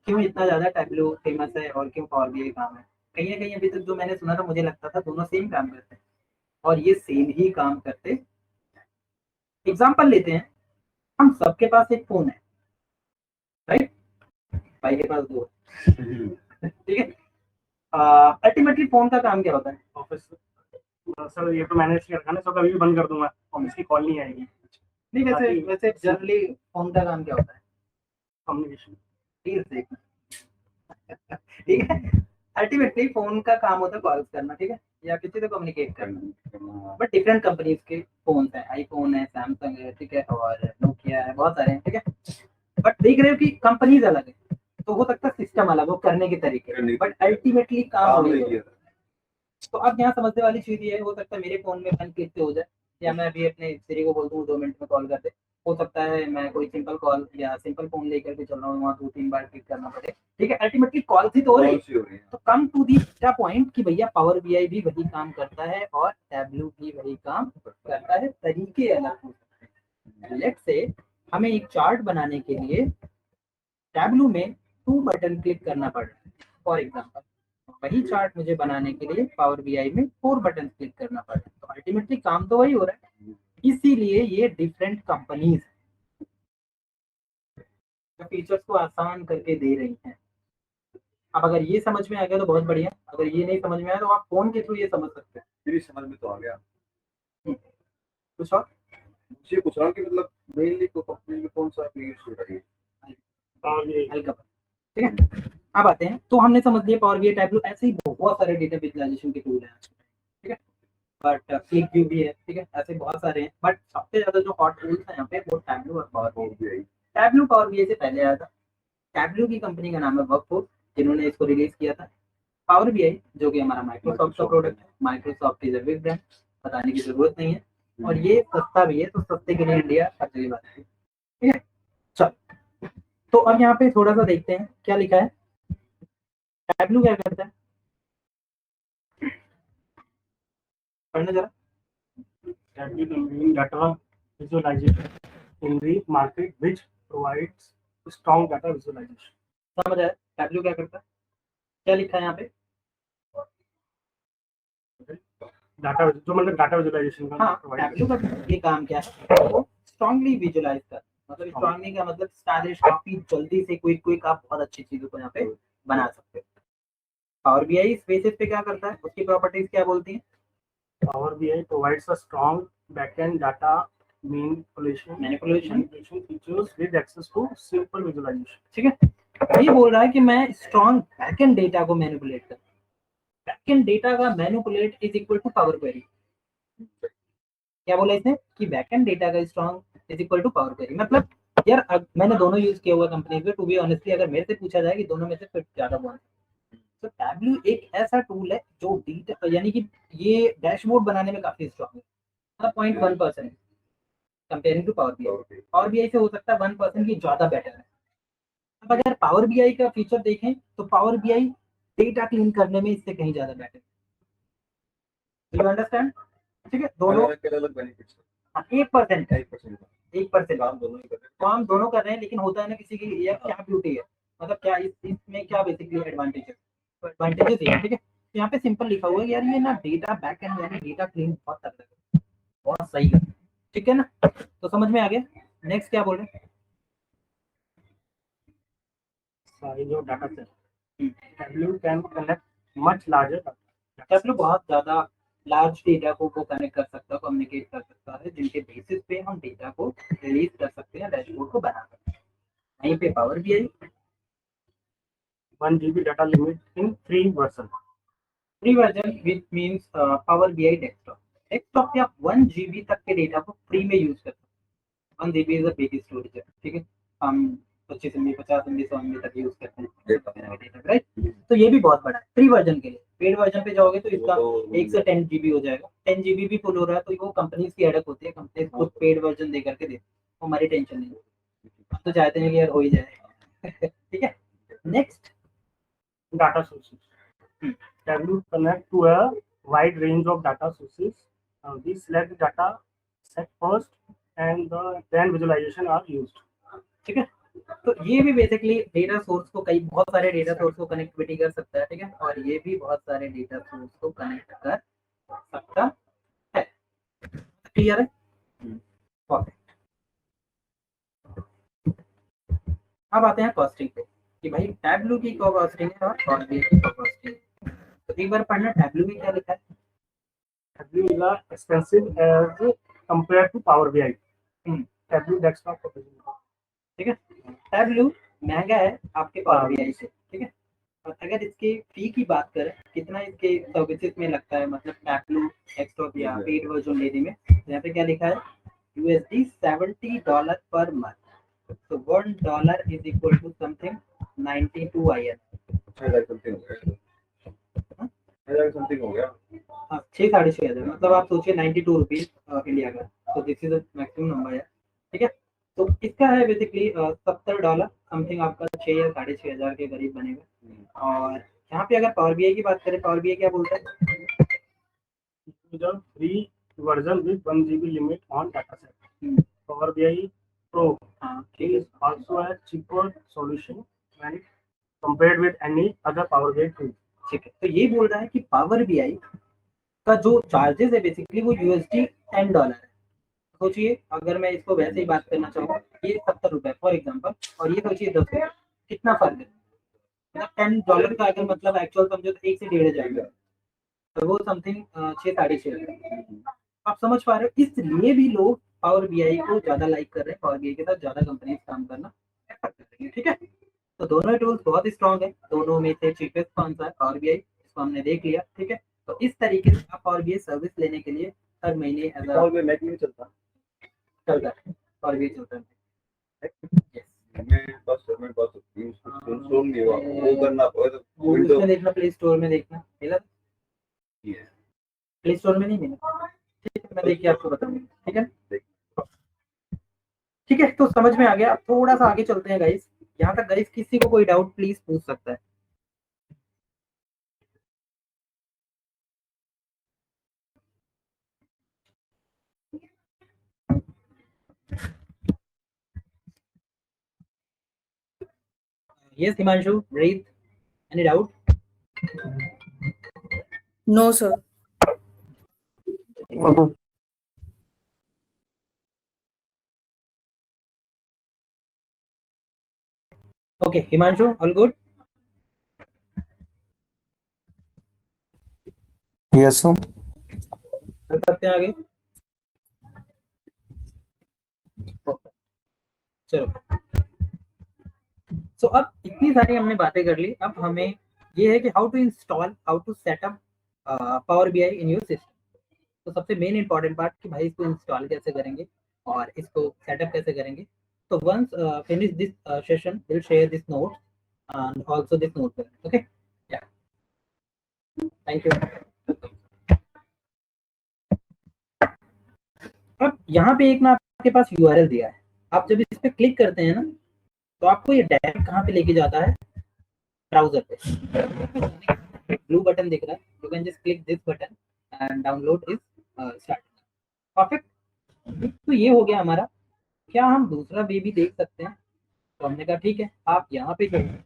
क्यों इतना ज्यादा टैबलू फेमस है और क्यों पावर बीआई काम है? कहीं ना कहीं अभी तक जो मैंने सुना था मुझे लगता था दोनों सेम काम करते हैं, और ये सेम ही काम करते। एग्जाम्पल लेते हैं, हम सबके पास एक फोन है, राइट, भाई के पास दो है, ठीक है। अल्टीमेटली फोन का काम क्या होता है? ऑफिस। सर ये तो मैंने इसलिए रखा ना, सो कभी भी बंद कर दूंगा ऑफिस की कॉल नहीं आएगी। नहीं, वैसे जनरली फोन का काम क्या होता है? कम्युनिकेशन। ठीक है, अल्टीमेटली फोन का काम होता है कॉल्स करना, ठीक है, या किसी से कम्युनिकेट करना। बट डिफरेंट कंपनीज के फोन है, आईफोन है, सैमसंग है, ठीक है, और नोकिया है, बहुत सारे हैं, ठीक है। बट देख रहे हो कि कंपनीज अलग है, तो हो सकता है सिस्टम अलग हो, करने के तरीके, बट अल्टीमेटली काम वही है। तो अब यहाँ समझने वाली चीज ये है, हो सकता है मेरे फोन में 1 क्लिक से हो जाए, या मैं अभी अपने सिरी को बोल दूँ 2 मिनट में कॉल कर दे। हो सकता है मैं कोई सिंपल कॉल या सिंपल फोन लेकर के चल रहा हूँ, वहाँ 2-3 बार क्लिक करना पड़े, ठीक है। अल्टीमेटली कॉल ही तो हो रही है। तो कम टू दी पॉइंट कि भैया पावर बीआई भी वही काम करता है और टैबलू भी वही काम करता है, तरीके अलग हो सकते हैं। लेट्स से हमें एक चार्ट बनाने के लिए टैबलू में 2 बटन क्लिक करना पड़ रहा है, फॉर एग्जाम्पल वही चार्ट मुझे बनाने के लिए पावर बीआई में 4 बटन क्लिक करना पड़ रहा है, तो अल्टीमेटली काम तो वही हो रहा है। इसीलिए ये डिफरेंट कंपनीज फीचर्स को आसान करके दे रही हैं। अब अगर ये समझ में आ गया तो बहुत बढ़िया, अगर ये नहीं समझ में आया तो आप फोन के थ्रू ये समझ सकते हैं। मेरी समझ में तो आ गया। कुछ और मुझे पूछ रहा हूँ कि मतलब मेनली को कंपनी में कौन सा एप्लीकेशन हो रही है? हल्का, ठीक है। अब आते हैं, तो हमने समझ लिया पावर बीआई, टैबलू, ऐसे ही बहुत सारे डेटा विजुअलाइजेशन के टूल हैं, ठीक है। बट क्लिक व्यू भी है, ठीक है, ऐसे बहुत सारे हैं, बट सबसे ज्यादा जो हॉट टूल्स हैं यहाँ पे वो टैबलू और Power BI. Tableau power BI से पहले आया था। टैबलू की कंपनी का नाम है वर्कफोर्स, जिन्होंने इसको रिलीज किया था। पावर बीआई जो कि हमारा माइक्रोसॉफ्ट का प्रोडक्ट है, Microsoft is a big brand, बताने की जरूरत नहीं है, और ये सस्ता भी है, तो सस्ते के लिए इंडिया हर जगह बात है, ठीक है। चल, तो अब यहाँ पे थोड़ा सा देखते हैं क्या लिखा है। टैबलू क्या करता है, पढ़ना जरा। Data visualization in the market which provides strong data visualization. समझ आया टैबलू क्या करता है, क्या लिखा है यहाँ पे? डाटा जो मतलब डाटा विजुअलाइजेशन का हाँ, provide टैबलू का ये काम क्या है, वो स्ट्रांगली विजुअलाइज कर, मतलब स्ट्रांगली का मतलब स्टाइलिश, काफी जल्दी से क्विक आप बहुत अच्छी चीजों को यहाँ पे बना सकते हो। पावर बीआई इस बेसिस पे क्या करता है, उसकी प्रॉपर्टीज क्या बोलती हैं? Power BI provides a strong backend data manipulation features with access to simple visualization. ठीक है, ये बोल रहा है कि मैं स्ट्रॉन्ग बैकएंड डेटा को मैनिपुलेट कर, बैकएंड डेटा का manipulate is equal to power query. क्या बोला इसने कि बैकएंड डेटा का strong is equal to power query, मतलब यार मैंने दोनों यूज किया हुआ कंपनी पे, टू बी ऑनेस्टली अगर मेरे से पूछा जाए कि दोनों में से फिर ज्यादा कौन तो टैबलू एक ऐसा टूल है जो डेटा यानी कि ये डैशबोर्ड बनाने में काफी स्ट्रॉन्ग है, मतलब 0.1% comparing to power BI. Power BI से हो सकता है 1% की ज्यादा बेटर है। अब अगर पावर बीआई का फीचर देखें तो पावर बीआई डेटा क्लीन करने में इससे कहीं ज्यादा बेटर है। You understand? ठीक है, दोनों अलग बेनिफिट्स 1% 1% काम दोनों ही कर रहे हैं। काम दोनों कर रहे हैं, लेकिन होता है ना किसी की ये क्या ब्यूटी है, मतलब क्या इसमें क्या बेसिकली एडवांटेज है, तो एडवांटेजेस ये है। ठीक है, तो यहाँ पे सिंपल लिखा हुआ है यार ये ना डेटा बैक एंड यानी डेटा क्लीन बहुत तगड़ा है, बहुत सही है। ठीक है ना, तो समझ में आ गया। नेक्स्ट क्या बोल रहे हैं? Size of data set, tableau can connect much larger tableau बहुत ज्यादा लार्ज डेटा को कनेक्ट कर सकता है, कम्युनिकेट कर सकता है, जिनके बेसिस पे हम डेटा को रिलीज कर सकते हैं, डैशबोर्ड को बना सकते हैं। वहीं पे power BI 1 GB data limit in free version. Free version which means power BI desktop. Desktop पे आप 1 GB तक के डेटा को फ्री में यूज कर सकते हैं। 1 GB is a big storage है। ठीक है, हम 25 MB 50 MB 100 MB तक यूज करते हैं डेटा, राइट? तो ये भी बहुत बड़ा है फ्री वर्जन के लिए। पेड वर्जन पे जाओगे तो इसका 1 से 10 GB हो जाएगा। 10 GB भी फुल हो रहा है तो वो कंपनीज की हेडेक होती है, कंपनीज खुद पेड वर्जन दे करके देते, हमारी टेंशन नहीं है, हम तो चाहते हैं कि यार हो ही जाए। ठीक है, next Data sources. Tableau connect to a wide range of data sources. We select data set first and then visualization are used. ठीक है, तो ये भी बेसिकली डेटा सोर्स को कई बहुत सारे डेटा सोर्स को कनेक्टिविटी कर सकता है। ठीक है, और ये भी बहुत सारे डेटा सोर्स को कनेक्ट कर सकता है। क्लियर है? परफेक्ट। अब आते हैं कॉस्टिंग पे कि भाई टैबलू की क्या कॉस्टिंग है और पावर बीआई की क्या कॉस्टिंग है। तो एक बार पढ़ना टैबलू में क्या लिखा है। Tableau is expensive as compared to Power BI. Tableau desktop proposition. ठीक है, टैबलू महंगा है आपके पावर बीआई से। ठीक है, और अगर इसके फी की बात करें कितना इसके सर्विसेज में लगता है, मतलब टैबलू डेस्कटॉप या पेड वर्जन लेने में, यहाँ पे क्या लिखा है $70 पर मंथ। तो $1 is equal to something 92 INR। 6,000 हो गया। हाँ, 6,500 मतलब आप सोचिए 92 रुपीज इंडिया का, तो दिस इज मैक्सिमम नंबर है। ठीक है, तो इसका है बेसिकली $70 समथिंग, आपका 6 या 6,500 के करीब बनेगा। और यहाँ पे अगर पावर बीआई की बात करें, पावर बीआई क्या बोलता है? The free version with 1 GB limit on data set. Power BI Pro is also a cheaper solution when compared with any other Power BI tool. ठीक है, तो ये बोल रहा है कि पावर बीआई का जो चार्जेस है बेसिकली वो $10 है। सोचिए अगर मैं इसको वैसे ही बात करना चाहूँ, ये 70 रुपए फॉर एग्जाम्पल, और ये सोचिए 10 रुपए, कितना फर्क है? मतलब $10 का अगर मतलब एक्चुअल समझो तो 1 से 1,500, तो वो समथिंग 6,500। आप समझ पा रहे हो, इसलिए भी लोग पावर बीआई को ज्यादा लाइक कर रहे हैं, पावर बीआई के साथ ज्यादा कंपनीज काम करना प्रेफर कर रही है। ठीक है, तो दोनों टूल्स बहुत स्ट्रॉन्ग है, दोनों में से चीपेस्ट कौन सा है? पावर बीआई, इसको हमने देख लिया। ठीक है, तो इस तरीके से आप पावर बीआई सर्विस लेने के लिए हर महीने पावर बीआई मैक में चलता चलता है, पावर बीआई चलता है। मैं बस इंस्टॉल नहीं हुआ, वो करना पड़ेगा। वो विंडो उसमें देखना, प्ले स्टोर में देखना, मिला? प्ले स्टोर में नहीं मिला? ठीक है, मैं देख के आपको बताऊंगा। ठीक है, ठीक है, तो समझ में आ गया। अब थोड़ा सा आगे चलते हैं गाइस। यहाँ तक गाइस किसी को कोई डाउट प्लीज पूछ सकता है। Yes, Himanshu, breathe. Any doubt? No, sir. Okay, Himanshu, all good? Yes, sir. चल सकते हैं आगे? चलो, सो अब इतनी सारी हमने बातें कर ली। अब हमें ये है कि how to install, how to setup power BI in your system. तो सबसे मेन इंपॉर्टेंट पार्ट कि भाई इसको इंस्टॉल कैसे करेंगे और इसको सेटअप कैसे करेंगे। तो once finish this session, will share this note and also this notepad. Okay, yeah thank you. अब यहाँ पे एक ना आपके पास यूआरएल दिया है, आप जब इस पे क्लिक करते हैं ना तो आपको ये डायरेक्ट कहाँ पे लेके जाता है, ब्राउजर पे। ब्लू बटन दिख रहा है, you can just click this button and download is start. Perfect. तो ये हो गया हमारा। क्या हम दूसरा वे भी देख सकते हैं? तो हमने कहा ठीक है, आप यहाँ पे जो है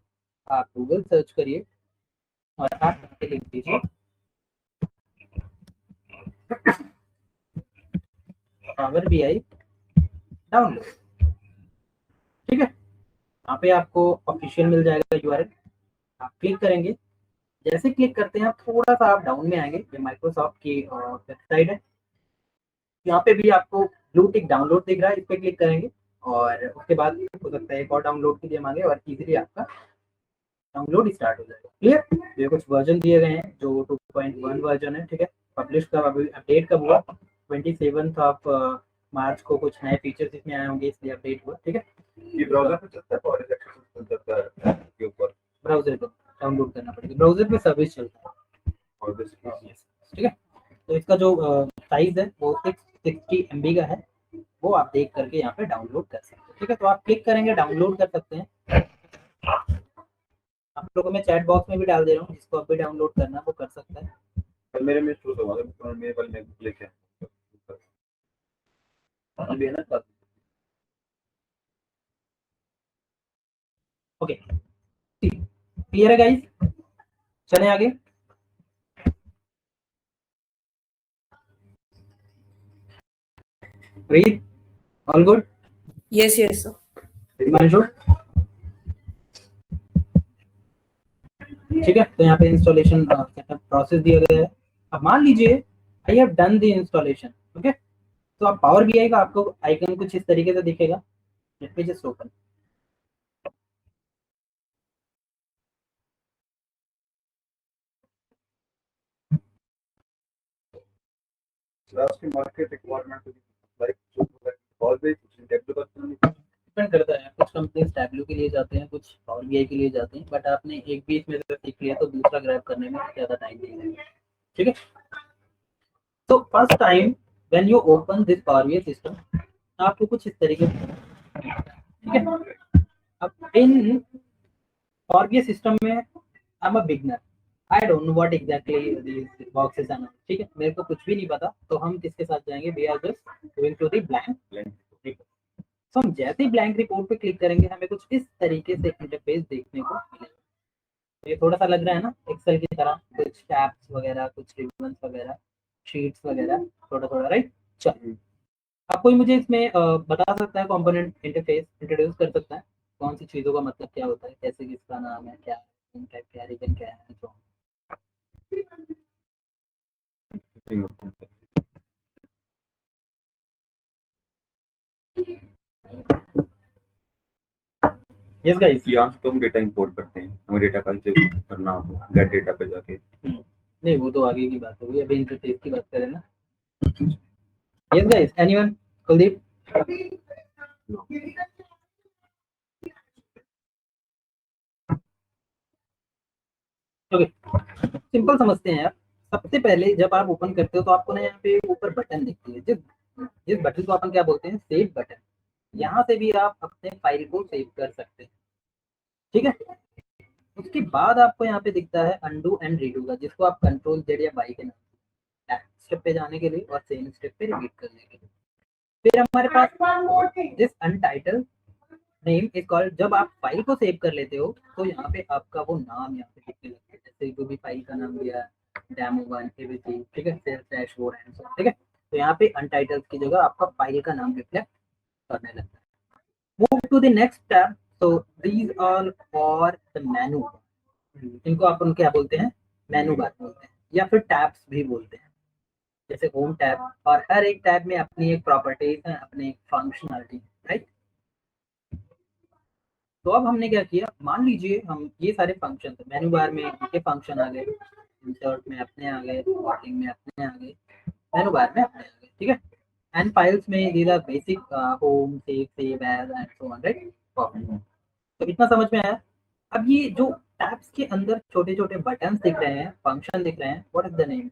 आप गूगल सर्च करिए और आप यहाँ पे लिख दीजिए पावर बीआई डाउनलोड। ठीक है, यहाँ पे आपको ऑफिशियल मिल जाएगा यूआरएल, आप क्लिक करेंगे। जैसे क्लिक करते हैं आप थोड़ा सा आप डाउन में आएंगे, ये माइक्रोसॉफ्ट की वेबसाइट है। यहाँ पे भी आपको ब्लू टिक डाउनलोड दिख रहा है, इस पे क्लिक करेंगे और उसके बाद हो सकता है एक और डाउनलोड के लिए मांगे और इजीली आपका डाउनलोड स्टार्ट हो जाएगा। क्लियर? ये कुछ वर्जन दिए गए हैं जो 2.1 वर्जन है। ठीक है, पब्लिश कब, अभी अपडेट कब हुआ, 27 ऑफ मार्च को कुछ नए फीचर्स इसमें आए होंगे इसलिए अपडेट हुआ। ठीक है, ये ब्राउजर पे चलता है और एक्सेस चलता है के ऊपर, ब्राउजर पे डाउनलोड करना पड़ेगा, ब्राउजर पे सर्विस चलता है। और this ठीक है, तो इसका जो साइज है वो 660 MB का है, वो आप देख करके यहाँ पे डाउनलोड कर सकते हैं। ठीक है, तो आप क्लिक करेंगे डाउनलोड कर सकते हैं। आप लोगों में चैट बॉक्स में भी डाल दे रहा हूँ, जिसको आप भी डाउनलोड करना वो कर सकता है। मेरे में शुरू हुआ था, मेरे वाले में क्लिक है अभी है ना। ओके, क्लियर है गाइस? चले आगे। Read all good? Yes, yes, sir. Himanshu? ठीक है, तो यहाँ पे इंस्टॉलेशन सेटअप प्रोसेस दिया गया है। अब मान लीजिए I have done the installation. Okay, तो आप पावर बीआई का आपको आइकन कुछ इस तरीके से दिखेगा। Let me just open. Last market requirement like always depend करता है, कुछ कंपनीज टैब्लू के लिए जाते हैं, कुछ पावर बीआई के लिए जाते हैं, बट आपने एक भी इसमें से सीख लिया तो दूसरा ग्रैब करने में ज़्यादा टाइम नहीं लगेगा। ठीक है, तो first time when you open this power BI system आपको कुछ इस तरीके से, ठीक है। अब इन पावर बीआई सिस्टम में I am a beginner, I don't know what exactly this boxes are. ठीक है, मेरे को कुछ भी नहीं पता, तो हम किसके साथ जाएंगे, we are just going to the blank. तो हम जैसे ही ब्लैंक रिपोर्ट पे क्लिक करेंगे हमें कुछ इस तरीके से इंटरफेस देखने को मिलेगा। ये थोड़ा सा लग रहा है ना एक्सेल की तरह, कुछ टैब्स वगैरह, कुछ रिबन्स वगैरह, शीट्स वगैरह, थोड़ा थोड़ा, राइट। चलिए, अब कोई मुझे इसमें बता सकता है, कंपोनेंट इंटरफेस इंट्रोड्यूस कर सकता है, कौन सी चीज़ों का मतलब क्या होता है, कैसे किसका नाम है, क्या टाइप क्या रिबन क्या है, जो यस गाइस। यहाँ से तो हम डेटा इंपोर्ट करते हैं, हमें डेटा का करना हो गेट डेटा पे जाके। नहीं, वो तो आगे की बात होगी, अभी इंटरफेस की बात करें ना। Yes guys, anyone? Kuldeep? Okay, simple समझते हैं यार। सबसे पहले जब आप ओपन करते हो तो आपको ना यहाँ पे ऊपर बटन दिखती है, जिस जिस बटन को अपन क्या बोलते हैं, सेव बटन। यहाँ से भी आप अपने फाइल को सेव कर सकते हैं। ठीक है, उसके बाद आपको यहाँ पे दिखता है अंडू एंड रीडू का, जिसको आप कंट्रोल जेड या वाई के नाम स्टेप पे जाने के लिए और सेम स्टेप पे रिपीट करने के लिए। फिर हमारे पास this untitled name is called. जब आप फाइल को सेव कर लेते हो तो यहाँ पे आपका वो नाम यहाँ पे दिखने लगता है, जैसे जो भी फाइल का नाम दिया डेमो1 एबीसी, ठीक है, सेल्स डैशबोर्ड एंड सो। ठीक है, तो यहाँ पे अनटाइटल्स की जगह आपका फाइल का नाम रिफ्लेक्ट करने लगता है। Move to the next tab. So these are for the menu. इनको अपन क्या बोलते हैं, मेनू बार बोलते हैं, या फिर टैब्स भी बोलते हैं, जैसे होम टैब। और हर एक टैब में अपनी एक प्रॉपर्टीज है, अपनी एक फंक्शनलिटी, राइट। तो अब हमने क्या किया, मान लीजिए हम ये सारे फंक्शन थे मेनू बार में, ये फंक्शन आ गए, इंसर्ट में अपने आ गए, सॉर्टिंग में अपने आ गए, मेनू बार में अपने आ गए। ठीक है, एंड फाइल्स में these are basic home, save, save as and so on, right. तो इतना समझ में आया। अब ये जो टैब्स के अंदर छोटे छोटे बटन्स दिख रहे हैं, फंक्शन दिख रहे हैं, what is the name?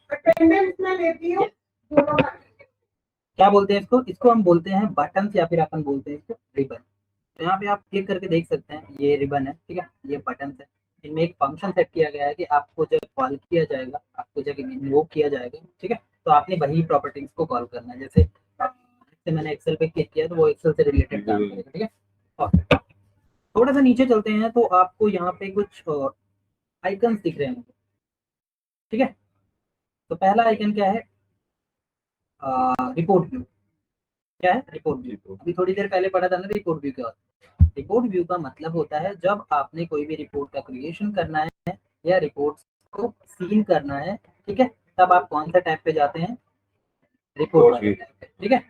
Attendance में लेती हूँ दोनों का। क्या बोलते हैं इसको? इसको हम बोलते हैं बटन्स या फिर अपन बोलते हैं इसको रिबन। तो यहाँ पे आप क्लिक करके देख सकते हैं ये रिबन है, ठीक है, ये बटन्स है। इनमें एक फंक्शन सेट किया गया है कि आपको जब कॉल किया जाएगा, आपको जब इन्वोक किया जाएगा, ठीक है, तो आपने वही प्रॉपर्टीज को कॉल करना है। जैसे मैंने एक्सेल पे क्लिक किया तो वो एक्सेल से रिलेटेड काम करेगा, ठीक है। और थोड़ा सा नीचे चलते हैं तो आपको यहाँ पे कुछ आइकन्स दिख रहे हैं, ठीक है। तो पहला आइकन क्या है? Report view. क्या है? Report view. अभी थोड़ी देर पहले पढ़ा था ना रिपोर्ट व्यू क्या होता है। रिपोर्ट व्यू का मतलब होता है जब आपने कोई भी रिपोर्ट का क्रिएशन करना है या रिपोर्ट को सीन करना है, ठीक है, तब आप कौन सा टैब पे जाते हैं? रिपोर्ट वाले टैब पे, ठीक है।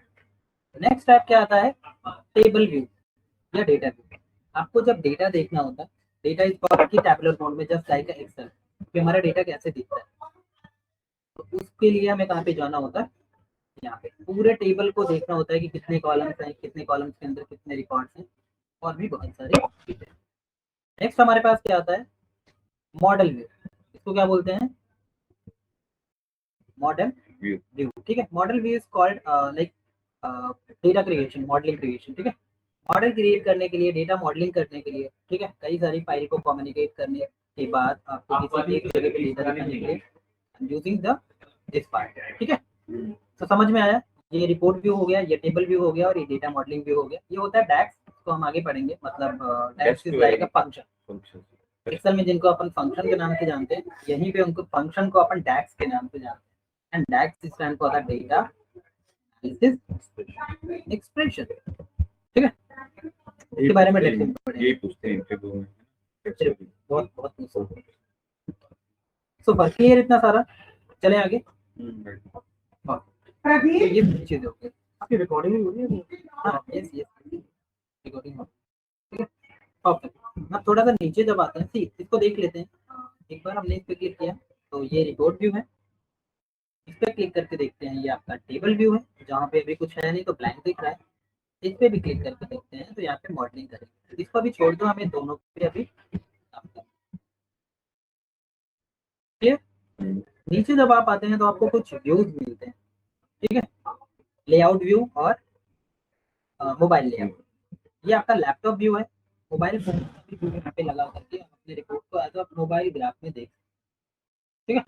नेक्स्ट टैब क्या आता है? टेबल व्यू या डेटा व्यू। आपको जब डेटा देखना होता है, डेटा इज पॉट की टैबुलर मोड में जस्ट लाइक एक्सेल, कि हमारा डेटा कैसे दिखता है, तो उसके लिए हमें कहाँ पे जाना होता है? यहाँ पे पूरे टेबल को देखना होता है कि कितने कॉलम्स हैं, कितने कॉलम्स के अंदर कितने रिकॉर्ड्स हैं, और भी बहुत सारे चीजें। नेक्स्ट हमारे पास क्या आता है? Model view. इसको क्या बोलते हैं? मॉडल व्यू, ठीक है। Model view is called like data creation, modelling creation, ठीक है। मॉडल क्रिएट करने के लिए, डेटा मॉडलिंग करने के लिए, ठीक है, कई सारी फाइल को कम्युनिकेट करने के बाद आपको किसी एक जगह पे डेटा दिखाने के लिए यूजिंग द दिस पार्ट, ठीक है। तो समझ में आया? ये रिपोर्ट व्यू हो गया, ये टेबल व्यू हो गया, और ये डेटा मॉडलिंग व्यू हो गया। ये होता है डैक्स, इसको हम आगे पढ़ेंगे। मतलब DAX is like a function. Excel में जिनको अपन फंक्शन के नाम से जानते हैं, यहीं पे उनको फंक्शन को अपन डैक्स के नाम से जानते हैं। And DAX stand for the data analysis expression, ठीक है। इसके बारे में डेप्थ में पढ़ेंगे। ये पूछते हैं इंटरव्यू में। बहुत बहुत सो फर्क क्लियर इतना सारा। चले आगे। तो प्रदीप ये चीजें हो गई। आपकी रिकॉर्डिंग हो रही है? हाँ, यस रिकॉर्डिंग हो, ठीक है। परफेक्ट। अब थोड़ा सा नीचे जब आते हैं, सी इसको देख लेते हैं। एक बार हमने इस पे क्लिक किया तो ये रिपोर्ट व्यू है। इस पे क्लिक करके देखते हैं, ये आपका टेबल व्यू है, जहाँ पे अभी कुछ है नहीं तो ब्लैंक दिख रहा है। इस पे भी क्लिक करके देखते हैं तो यहाँ पे मॉडलिंग करेंगे। इसको भी छोड़ दो, हमें दोनों पे अभी काम करना है। क्लियर? नीचे जब आप आते हैं तो आपको कुछ व्यूज मिलते हैं, ठीक है। लेआउट व्यू और मोबाइल लेआउट। ये आपका लैपटॉप व्यू है। मोबाइल फोन व्यू यहाँ पे लगा करके आप अपने रिपोर्ट को एज अ मोबाइल ग्राफ में देख, ठीक है।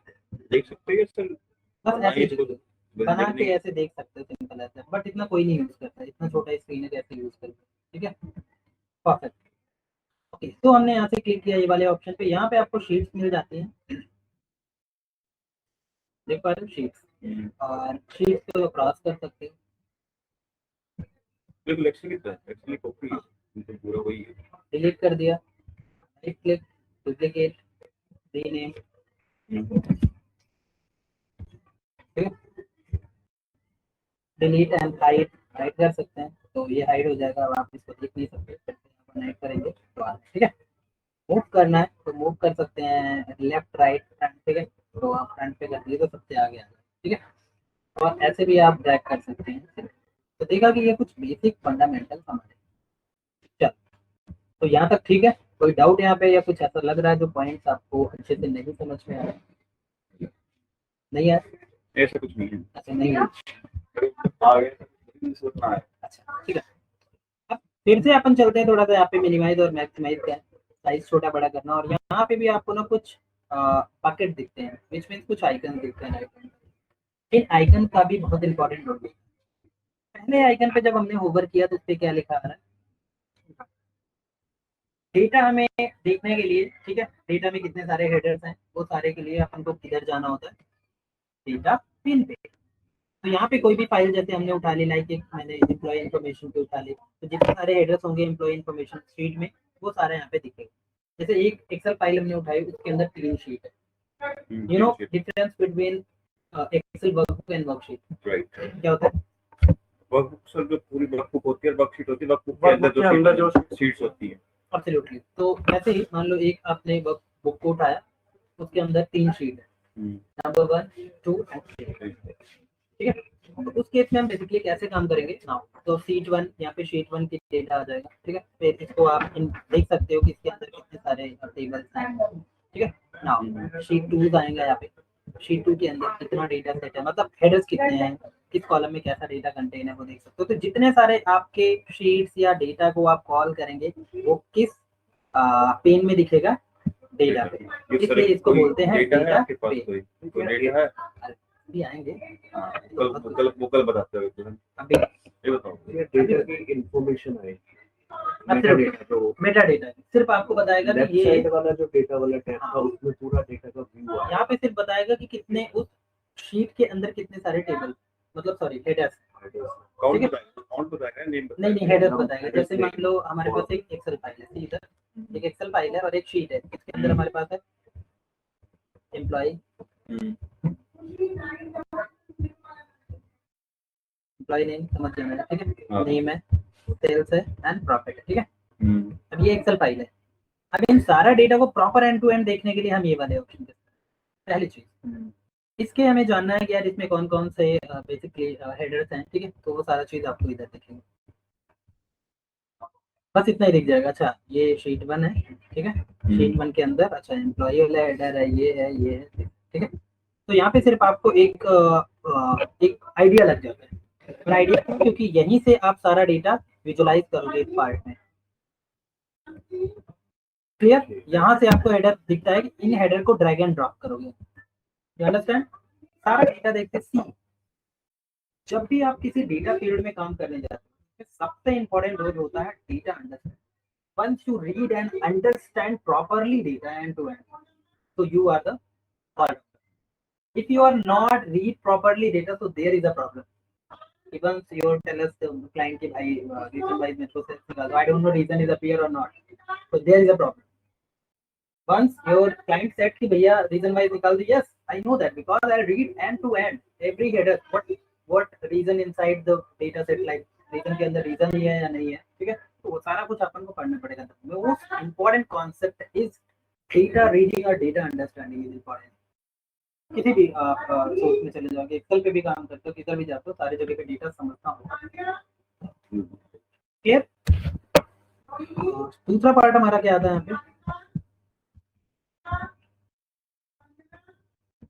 देख सकते हैं सर, बस ऐसे बना के ऐसे देख सकते हो, सिंपल ऐसे। बट इतना कोई नहीं यूज करता, इतना छोटा स्क्रीन है, कैसे यूज करते, ठीक है। परफेक्ट। ओके, तो हमने यहाँ से क्लिक किया ये वाले ऑप्शन पे। यहाँ पे आपको शीट्स मिल जाती हैं, देख पा रहे हो शीट्स, और शीट्स को क्रॉस कर सकते हो। बिल्कुल एक्चुअली कॉपी पूरा वही है। डिलीट कर दिया, राइट क्लिक, डुप्लीकेट, रीनेम, ठीक है। डिलीट एंड हाइड कर सकते हैं, तो ये हाइड हो जाएगा। अब आप इसको देख नहीं सकते, हाइड करेंगे तो ठीक है। मूव करना है तो मूव कर सकते हैं, लेफ्ट राइट फ्रंट, ठीक है, तो आप फ्रंट पे कर दिए तो सबसे आगे आ जाए, ठीक है। और ऐसे भी आप ड्रैग कर सकते हैं। तो देखा कि ये कुछ बेसिक फंडामेंटल हमारे। चल, तो यहाँ तक ठीक है। कोई डाउट यहाँ पे, या कुछ ऐसा लग रहा है जो पॉइंट्स आपको अच्छे से नहीं समझ में आ रहे? नहीं है, ऐसा कुछ नहीं है। ऐसा नहीं है। आगे सोचना है। अच्छा, ठीक है। अब फिर से अपन चलते हैं थोड़ा सा यहाँ पे मिनिमाइज और मैक्सिमाइज का साइज छोटा बड़ा करना। और यहाँ पे भी आपको ना कुछ पॉकेट दिखते हैं, विच मीन्स कुछ आइकन दिखते हैं। इन आइकन का भी बहुत इंपॉर्टेंट रोल है। पहले आइकन पे जब हमने होवर किया तो उस पर क्या लिखा आ रहा है? डेटा हमें देखने के लिए, ठीक है, डेटा में कितने सारे हेडर्स हैं, वो सारे के लिए अपन को किधर जाना होता है? डेटा पिन पे। तो यहाँ पे कोई भी फाइल जैसे हमने उठा ली, लाइक एक मैंने एम्प्लॉय इन्फॉर्मेशन पे उठा ली, तो जितने सारे हेडर्स होंगे एम्प्लॉय इन्फॉर्मेशन शीट में, वो सारे यहाँ पे दिखेंगे। जैसे एक एक्सेल फाइल हमने उठाई, उसके अंदर 3 शीट है। You know difference between Excel workbook and worksheet, right. क्या होता है? वर्कबुक सर जो पूरी वर्कबुक होती है, वर्कशीट होती है, वर्कबुक के अंदर जो शीट्स होती है। एब्सोल्युटली। तो जैसे ही मान लो एक आपने वर्कबुक को उठाया, उसके अंदर 3 शीट है, नंबर 1, 2 एंड 3। ठीक है। तो उस केस में हम बेसिकली कैसे काम करेंगे नाउ, तो शीट 1 यहाँ पे शीट 1 की डेटा आ जाएगा, ठीक है। फिर इसको आप देख सकते हो कि इसके अंदर कितने सारे टेबल्स हैं, ठीक है। नाउ शीट 2 आएगा, यहाँ पे शीट 2 के अंदर कितना डेटा सेट है, मतलब हेडर्स कितने हैं, किस कॉलम में कैसा डेटा कंटेन है वो देख सकते हो। तो जितने सारे आपके शीट्स या डेटा को आप कॉल करेंगे वो किस पेन में दिखेगा, डेटा पे, इसलिए इसको बोलते हैं डेटा है डेटा आपके पास, कोई डेटा है भी आएंगे कल बताते हो अभी। ये बताओ। डेटा की इंफॉर्मेशन है, अब मेटा डेटा जो मेटा डेटा सिर्फ आपको बताएगा लेफ्ट कि ये साइड वाला जो डेटा वाला टैब था उसमें पूरा डेटा का व्यू है। यहाँ पे सिर्फ बताएगा कि कितने उस शीट के अंदर कितने सारे टेबल, मतलब सॉरी हेडर्स, काउंट बताएगा, काउंट बताएगा, नेम नहीं हेडर्स बताएगा। जैसे मान लो हमारे पास एक एक्सेल फाइल है, इधर एक एक्सेल फाइल है और एक शीट है, इसके अंदर हमारे पास है एम्प्लॉय, एम्प्लॉय नेम समझ जाना है, ठीक है। नेम है, सेल्स है एंड प्रॉफिट है, ठीक है। अब ये एक्सेल फाइल है। अब इन सारा डेटा को प्रॉपर एंड टू एंड देखने के लिए हम ये वाले ऑप्शन देते हैं। पहली चीज इसके हमें जानना है कि यार इसमें कौन कौन से बेसिकली हेडर्स हैं, ठीक है। तो वो सारा चीज आपको इधर दिखेगा, बस इतना ही दिख जाएगा। अच्छा ये शीट 1 है, ठीक है। शीट 1 के अंदर अच्छा एम्प्लॉय वाला हेडर है, ये है, ये है, ठीक है। तो यहाँ पे सिर्फ आपको एक आइडिया लग जाता है, और आइडिया क्योंकि यहीं से आप सारा डेटा विजुलाइज करोगे इस पार्ट में, क्लियर। यहाँ से आपको हेडर दिखता है कि इन हेडर को ड्रैग एंड ड्रॉप करोगे, यू अंडरस्टैंड। सारा डेटा देखते सी, जब भी आप किसी डेटा फील्ड में काम करने जाते हैं सबसे इंपॉर्टेंट रोल होता है data understand. Once you read and understand properly data end to end, so you are the part. If you are not read properly data, so there is a problem. Even you tell us the client ki bhai reason wise metro sales nikal do, I don't know reason is appear or not, so there is a problem. Once your client said ki bhaiya reason wise nikal do, yes I know that because I read end to end every header what reason inside the data set, like reason के अंदर reason ही है या नहीं है, ठीक है। तो वो सारा कुछ अपन को पढ़ना पड़ेगा। तो most important concept is data reading और data understanding is important. किसी भी आप सोर्स में चले जाओगे, एक्सेल पे भी काम करते हो, किधर भी जाते हो, सारी जगह पे डेटा समझना होगा, क्लियर। दूसरा पार्ट हमारा क्या आता है यहाँ पे,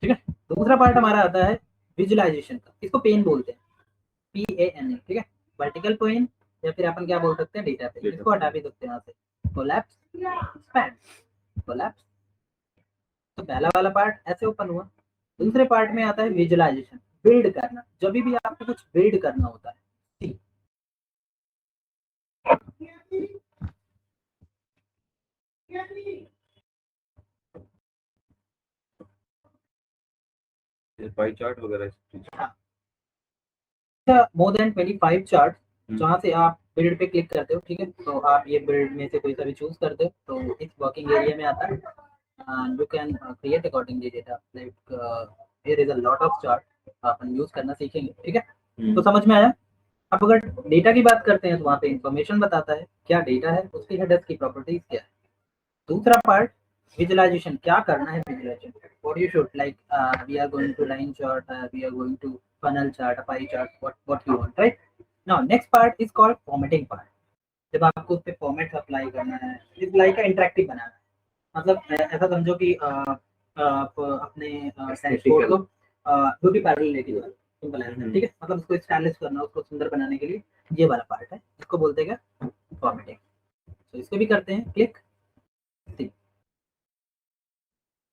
ठीक है। दूसरा पार्ट हमारा आता है विजुअलाइजेशन का, इसको पेन बोलते हैं, PAN, ठीक है। वर्टिकल पेन या फिर अपन क्या बोल सकते हैं, डेटा पेन। इसको हटा भी सकते हैं यहाँ से, कोलैप्स, स्पैन, कोलैप्स। तो पहला वाला पार्ट ऐसे ओपन हुआ। दूसरे पार्ट में आता है विजुअलाइजेशन, बिल्ड करना। जब भी आपको कुछ बिल्ड करना होता है, पाई चार्ट वगैरह मोर देन 25 चार्ट जहाँ से आप बिल्ड पे क्लिक करते हो, ठीक है। तो आप ये बिल्ड में से कोई सा भी चूज करते हो तो इस वर्किंग एरिया में आता है, you can create accordingly data, like there is a lot of chart upon use करना सीखेंगे, ठीक है। तो समझ में आया। अब अगर डेटा की बात करते हैं तो वहाँ पे इंफॉर्मेशन बताता है क्या डेटा है, उसकी हेडर्स की प्रॉपर्टीज क्या है। दूसरा पार्ट विजुअलाइजेशन, क्या करना है visualisation, what you should like, we are going to line chart, we are going to funnel chart, pie chart, what you want, right. Now next part is called formatting part. जब आपको उस पे format apply करना है, इस like का interactive बनाना है, मतलब ऐसा समझो कि आप अपने डैशबोर्ड को ब्यूटी पार्लर लेके जाओ, सिंपल है, ठीक है। मतलब उसको स्टाइलिश करना, उसको सुंदर बनाने के लिए ये वाला पार्ट है, इसको बोलते हैं क्या, फॉर्मेटिंग। तो इसको भी करते हैं क्लिक।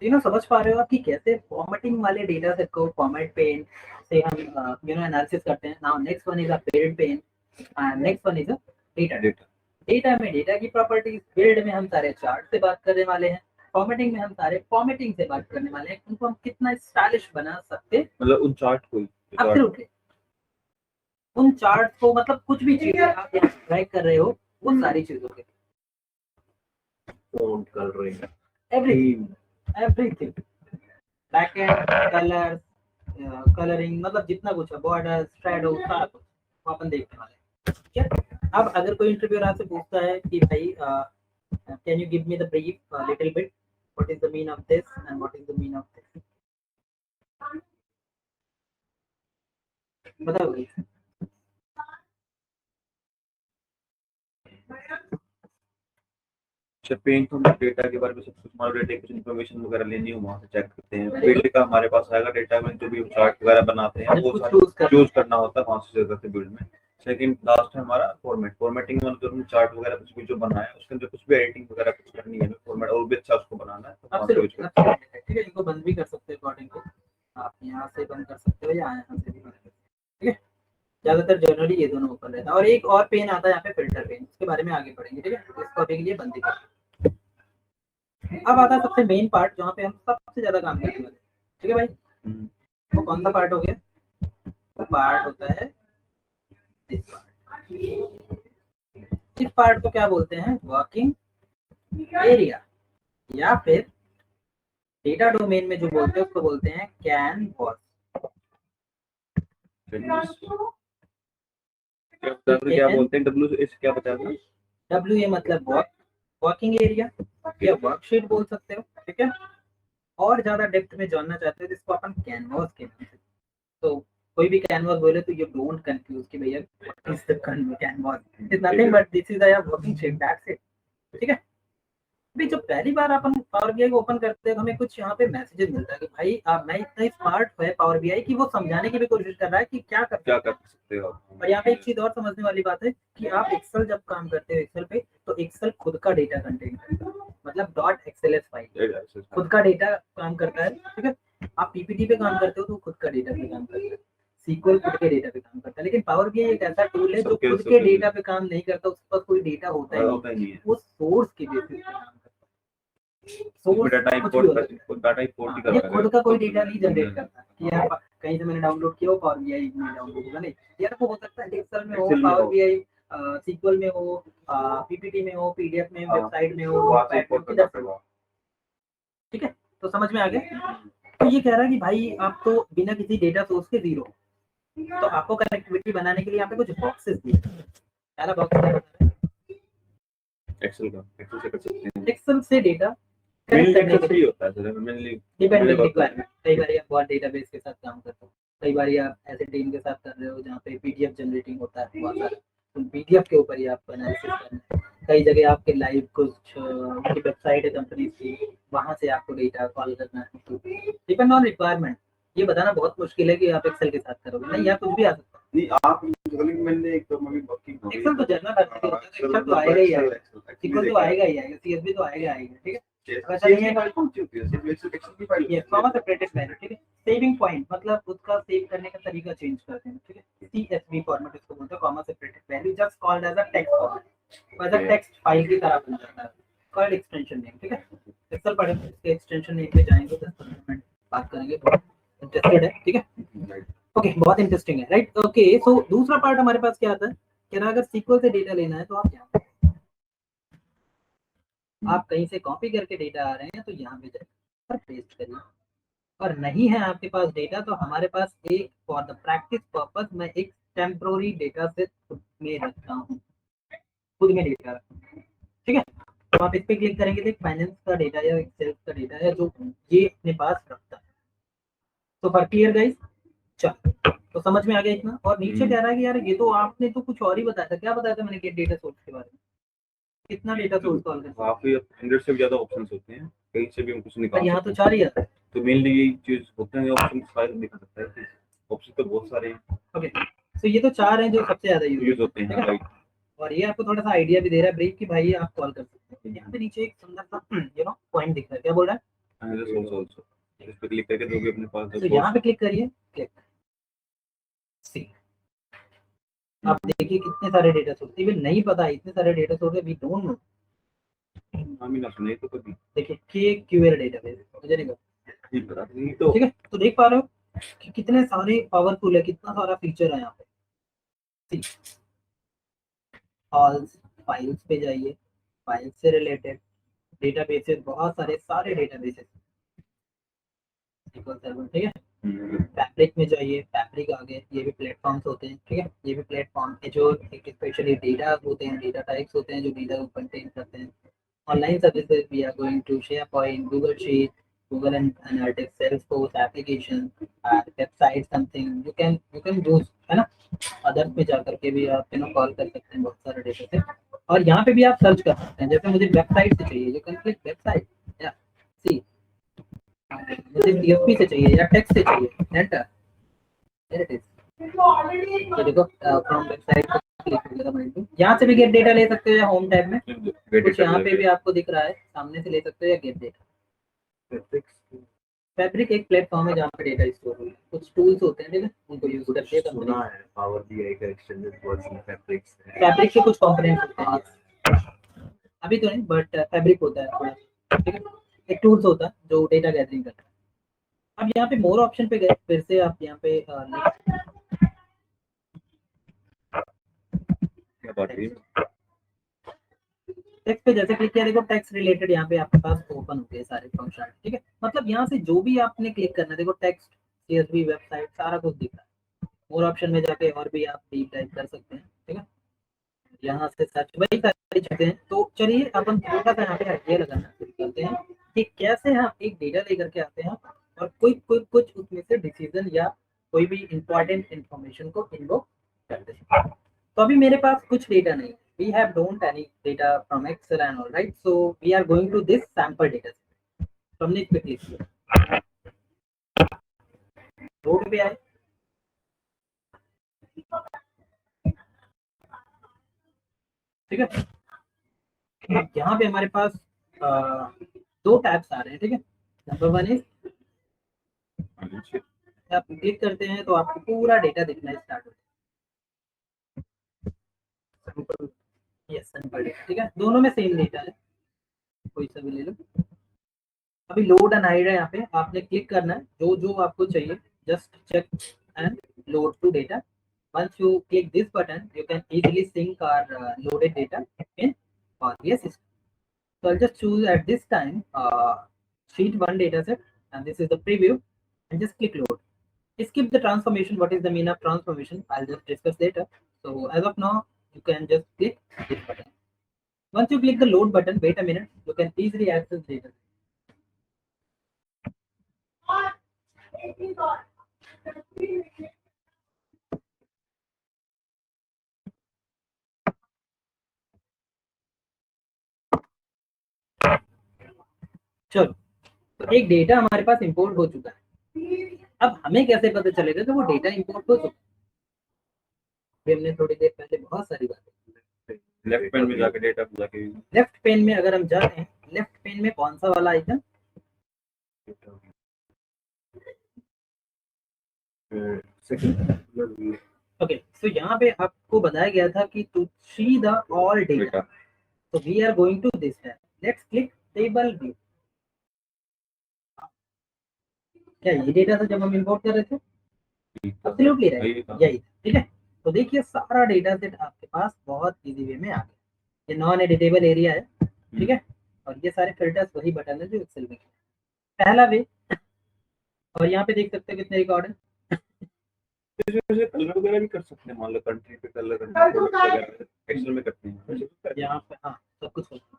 समझ पा रहे हो आप कि कैसे फॉर्मेटिंग वाले डेटा सेट को फॉर्मेट पेन से हम एनालिसिस करते हैं। Now next one is a build pane, next one is a data. Data में डेटा की प्रॉपर्टीज, बिल्ड में हम सारे चार्ट से बात करने वाले हैं, फॉर्मेटिंग में हम सारे फॉर्मेटिंग से बात करने वाले हैं, उनको हम कितना स्टाइलिश बना सकते हैं, मतलब उन चार्ट को एब्सोल्युटली उन चार्ट को, मतलब कुछ भी चीजें आप यहाँ ट्रैक कर रहे हो उन सारी चीजों के font colouring, everything backend, colour, colouring, मतलब जितना कुछ है, बॉर्डर, शैडो, सारा कुछ वो अपन देखने वाले हैं, ठीक है। अब अगर कोई इंटरव्यूअर आपसे पूछता है कि भाई can you give me the brief little bit, what is the mean of this and what is the mean of this, बताओ भाई। अच्छा, पेन तो डेटा के बारे में सब कुछ, हमारे डेटा कुछ इन्फॉर्मेशन वगैरह लेनी हो वहाँ से चेक करते हैं। बिल्ड का हमारे पास आएगा डेटा में, जो भी चार्ट वगैरह बनाते हैं वो कुछ सारा चूज करना होता है वहाँ से जरूरत है बिल्ड में। सेकंड लास्ट है हमारा फॉर्मेटिंग में, जो चार्ट वगैरह कुछ भी जो बनाया है उसके अंदर कुछ भी एडिटिंग वगैरह कुछ करनी है, फॉर्मेट और भी अच्छा उसको बनाना है तो वहाँ से यूज करते हैं। ठीक है, इनको बंद भी कर सकते हैं अकॉर्डिंग टू, आप यहाँ से बंद कर सकते हो या यहाँ से भी बंद कर सकते हो। ठीक है, ज्यादातर जनरली ये दोनों ओपन रहता है। और एक और पेन आता है यहाँ पे, फिल्टर पेन, उसके बारे में आगे पढ़ेंगे। ठीक है, इसको अभी के लिए बंद ही कर। अब आता है सबसे मेन पार्ट जहाँ पे हम सबसे ज्यादा काम करने वाले हैं। ठीक है भाई, वो कौन सा पार्ट हो गया? वो पार्ट होता है इस पार्ट। इस पार्ट को क्या बोलते हैं? वर्किंग एरिया, या फिर डेटा डोमेन में जो बोलते हैं उसको बोलते हैं कैनवास। क्या बोलते हैं? डब्ल्यू इस क्या बता रहा? डब्ल्यू ए मतलब वर्किंग एरिया या वर्कशीट बोल सकते हो। ठीक है, और ज्यादा डेप्थ में जानना चाहते हो तो इसको अपन कैनवास के नाम से, तो कोई भी कैनवास बोले तो यू डोंट कंफ्यूज कि भैया what is the canvas, is nothing but this is a working sheet, that's it. ठीक है, भाई जब पहली बार अपन पावर बीआई को ओपन करते हैं तो हमें कुछ यहाँ पे मैसेजेस मिलता है कि भाई आप मैं इतना स्मार्ट है पावर बीआई की वो समझाने की भी कोशिश कर रहा है कि क्या कर सकते हो। और यहाँ पे एक चीज और समझने वाली बात है कि आप एक्सेल जब काम करते हो एक्सेल पे, तो एक्सेल खुद का डेटा कंटेन करता है, मतलब डॉट एक्सएलएस फाइल खुद का डेटा काम करता है। ठीक है, आप पीपीटी पे काम करते हो तो खुद का डेटा पे काम करता है, सीक्वल खुद के डेटा पे काम करता है। लेकिन पावर बीआई एक ऐसा टूल है जो खुद के डेटा पे काम नहीं करता, उसके पास कोई डेटा होता ही नहीं, वो सोर्स के बेसिस पे काम करता है। ये खुद का कोई डेटा नहीं जनरेट करता कि यार कहीं से मैंने डाउनलोड किया हो पावर बीआई में डाउनलोड होगा, नहीं। यार वो हो सकता है एक्सेल में हो, पावर बीआई सीक्वल में हो, पीपीटी में हो, पीडीएफ में, वेबसाइट में हो। ठीक है, तो समझ में आ गया। तो ये कह रहा है कि भाई आप तो बिना किसी डेटा सोर्स के जीरो, तो आपको कनेक्टिविटी बनाने के लिए यहाँ पे कुछ बॉक्सेस दिए। पहला बॉक्स एक्सेल का, एक्सेल से कर सकते हैं। एक्सेल से डेटा कनेक्ट करने के लिए होता है सर, मेनली डिपेंडेंट रिक्वायरमेंट। कई बार आप बहुत डेटाबेस के साथ काम करते हो, कई बार आप ऐसे टीम के साथ कर रहे हो जहाँ पे पीडीएफ जनरेटिंग होता है बहुत सारा, तो पीडीएफ के ऊपर ही आपको एनालिसिस करना है। कई जगह आपके लाइव कुछ वेबसाइट है कंपनी की, वहाँ से आपको डेटा कॉल करना है। Depend on requirement. ये बताना बहुत मुश्किल है कि आप एक्सेल के साथ करोगे, नहीं यार कुछ भी आ सकता है। नहीं आप मैंने एक तो मैं वर्किंग एक्सेल तो जनरल होता है, एक्सेल तो आएगा ही आएगा, सीक्वल तो आएगा ही आएगा, सीएसवी तो आएगा आएगा। ठीक है, सेविंग पॉइंट मतलब उसका सेव करने का तरीका चेंज करते हैं। ठीक है, सीएसवी फॉर्मेट इसको बोलते हैं, comma separated value just called as a text format, as a text file की तरह बन जाता है, कॉल्ड एक्सटेंशन नेम। ठीक है, एक्सेल पढ़े इसके एक्सटेंशन नेम पे जाएंगे तो 10 मिनट बात करेंगे, बहुत इंटरेस्टेड है। ठीक है, ओके, बहुत इंटरेस्टिंग है, राइट। ओके, सो दूसरा पार्ट हमारे पास क्या आता है कि अगर सीक्वल से डेटा लेना है तो आप क्या आप कहीं से कॉपी करके डेटा आ रहे हैं तो यहाँ पे जाकर पेस्ट करिए, और नहीं है आपके पास डेटा तो हमारे पास एक फॉर द प्रैक्टिस पर्पस मैं एक टेम्पोररी डेटा सेट खुद में रखता हूँ, खुद में डेटा रखता हूँ। ठीक है, तो आप इस पे क्लिक करेंगे तो फाइनेंस का डेटा या एक्सेल का डेटा है जो ये अपने पास रखता है। तो फॉर क्लियर गाइस, चलो तो समझ में आ गया इतना। और नीचे कह रहा है कि यार ये तो आपने तो कुछ और ही बताया था, क्या बताया था मैंने गेट डेटा सोर्स के बारे में? कितना डेटा सोर्स कॉल करते हैं? काफी 100 से भी ज्यादा ऑप्शंस होते हैं, कहीं से भी हम कुछ निकाल यहाँ तो 4 ही आता है। तो मेनली यही चीज होते हैं, ऑप्शन सारे दिखा सकता है, ऑप्शन तो बहुत सारे हैं। ओके, तो ये तो 4 हैं जो सबसे ज्यादा यूज होते हैं, राइट। और ये आपको थोड़ा सा आइडिया भी दे रहा है ब्रीफ कि भाई आप कॉल कर सकते हैं। यहाँ पे नीचे एक सुंदर सा पॉइंट दिख रहा है, क्या बोल रहा है? आल्सो इस पे क्लिक करके दोगे अपने पास तो यहाँ पे क्लिक करिए, क्लिक सी, आप देखिए कितने सारे डेटा सोर्स, इवन नहीं पता इतने सारे डेटा सोर्स है, वी डोंट नो। हम ही ना सुने तो कभी देखिए KQL डेटाबेस, मुझे नहीं पता, ठीक पता नहीं तो। ठीक है, तो देख पा रहे हो कि कितने सारे पावरफुल है, कितना सारा फीचर है यहाँ पे। ऑल फाइल्स पे जाइए, फाइल्स से रिलेटेड डेटाबेसेस, बहुत सारे डेटाबेसेस, SQL सर्वर। ठीक है, फैब्रिक में जाइए, फैब्रिक आ गए, ये भी प्लेटफॉर्म्स होते हैं। ठीक है, ये भी प्लेटफॉर्म है जो स्पेशली डेटा होते हैं, डेटा टाइप्स होते हैं जो डेटा को कंटेन करते हैं। Online services we are going to SharePoint, Google Sheet, Google Analytics, Salesforce application, website, something you can use है ना। अदर्स में जाकर के भी आप कॉल कर सकते हैं बहुत सारे डेटा से, और यहाँ पे भी आप सर्च कर सकते हैं। जैसे मुझे वेबसाइट से चाहिए, यू कैन क्लिक वेबसाइट या सी, मुझे पीएचपी से चाहिए या टेक्स्ट से चाहिए, एंटर, हियर इट इज। तो देखो फ्रॉम वेबसाइट क्लिक करेगा मैं, यहाँ से भी गेट डेटा ले सकते हो या होम टैब में कुछ यहाँ पे भी आपको दिख रहा है, सामने से ले सकते हो या गेट डेटा। फैब्रिक एक प्लेटफॉर्म है जहाँ पे डेटा स्टोर होता है, कुछ टूल्स होते हैं ठीक है, उनको यूज करके सुना है पावर बीआई का एक्सटेंडेड वर्जन फैब्रिक्स है। फैब्रिक के कुछ कंपोनेंट्स होते हैं, अभी तो नहीं बट फैब्रिक होता है थोड़ा, ठीक है, एक टूल्स होता है जो डेटा गैदरिंग करता है। अब यहाँ पे मोर ऑप्शन पे गए, फिर से आप यहाँ पे क्या बात है? टेक्स्ट पे जैसे क्लिक किया, देखो टेक्स्ट रिलेटेड यहाँ पे आपके पास ओपन हो गए सारे फंक्शन, ठीक है। मतलब यहाँ से जो भी आपने क्लिक करना है, देखो टेक्स्ट, सीएसवी, वेबसाइट, सारा कुछ दिख रहा है। मोर ऑप्शन में जाके और भी आप डीप डाइव कर सकते हैं, ठीक है। यहाँ से सर्च, वही सारी चीजें हैं। तो चलिए अपन थोड़ा सा यहाँ पे आइडिया लगाना शुरू करते हैं कि कैसे हम एक डेटा लेकर के आते हैं और कुछ उसमें से डिसीजन या कोई भी इंपॉर्टेंट इंफॉर्मेशन को इन्वोक करते हैं। तो अभी मेरे पास कुछ डेटा नहीं है, we have don't any data from Excel and all, right? So we are going to this sample data set. तो हमने इस पे क्लिक किया, रोड पे आए, ठीक है। अब यहाँ पे हमारे पास दो टैब्स आ रहे हैं, ठीक है। नंबर वन इज, आप क्लिक करते हैं तो आपको पूरा डेटा दिखना स्टार्ट होता है। यस, सैंपल डेटा, ठीक है, दोनों में सेम डेटा है, कोई सा भी ले लो। अभी लोड एंड हाइड है, यहाँ पे आपने क्लिक करना है, जो जो आपको चाहिए just check and load to data. Once you click this button, you can easily sync our loaded data in Power BI system. So I'll just choose at this time sheet 1 dataset, and this is the preview, and just click load. Skip the transformation. What is the mean of transformation? I'll just discuss later. So as of now, you can just click this button. Once you click the load button, wait a minute, you can easily access data. चलो, तो एक data हमारे पास import हो चुका है। अब हमें कैसे पता चलेगा कि वो डेटा इंपोर्ट हो चुका है? हमने थोड़ी देर पहले बहुत सारी बातें, लेफ्ट पैन में जाके डेटा पूरा के लेफ्ट पेन में अगर हम जाते हैं, लेफ्ट पेन में कौन सा वाला आइटम, ओके। सो यहाँ पे आपको बताया गया था कि to see the all data, so we are going to this tab. Let's click table view. क्या ये डेटा था जब हम इंपोर्ट कर रहे थे? एब्सोल्युटली राइट, यही, ठीक है। तो देखिए सारा डेटा सेट आपके पास बहुत इजी वे में आ गया। ये नॉन एडिटेबल एरिया है, ठीक है, और ये सारे फिल्टर्स वही बटन है जो एक्सेल में पहला वे। और यहाँ पे देख सकते हैं कितने रिकॉर्ड है। वैसे कलर वगैरह भी कर सकते हैं, मान लो कंट्री पे कलर वगैरह एक्सेल में करते हैं यहाँ पे, हाँ सब कुछ होता है।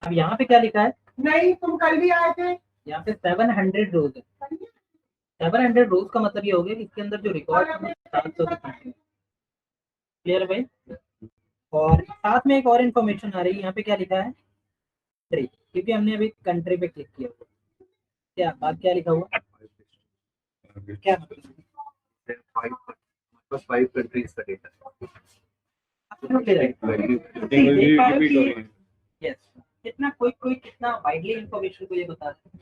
अब यहाँ पे क्या लिखा है, नहीं तुम कल भी आए थे। यहाँ पे 700 रोज है। 700 रोज का मतलब ये हो गया कि इसके अंदर जो रिकॉर्ड है 700 क्लियर है भाई। और साथ में एक और इन्फॉर्मेशन आ रही है, यहाँ पे क्या लिखा है, कंट्री, क्योंकि हमने अभी कंट्री पे क्लिक किया। क्या बात, क्या लिखा हुआ, क्या फाइव कंट्रीज का डेटा। यस, कितना कोई कितना वाइडली इंफॉर्मेशन को ये बता रहा है,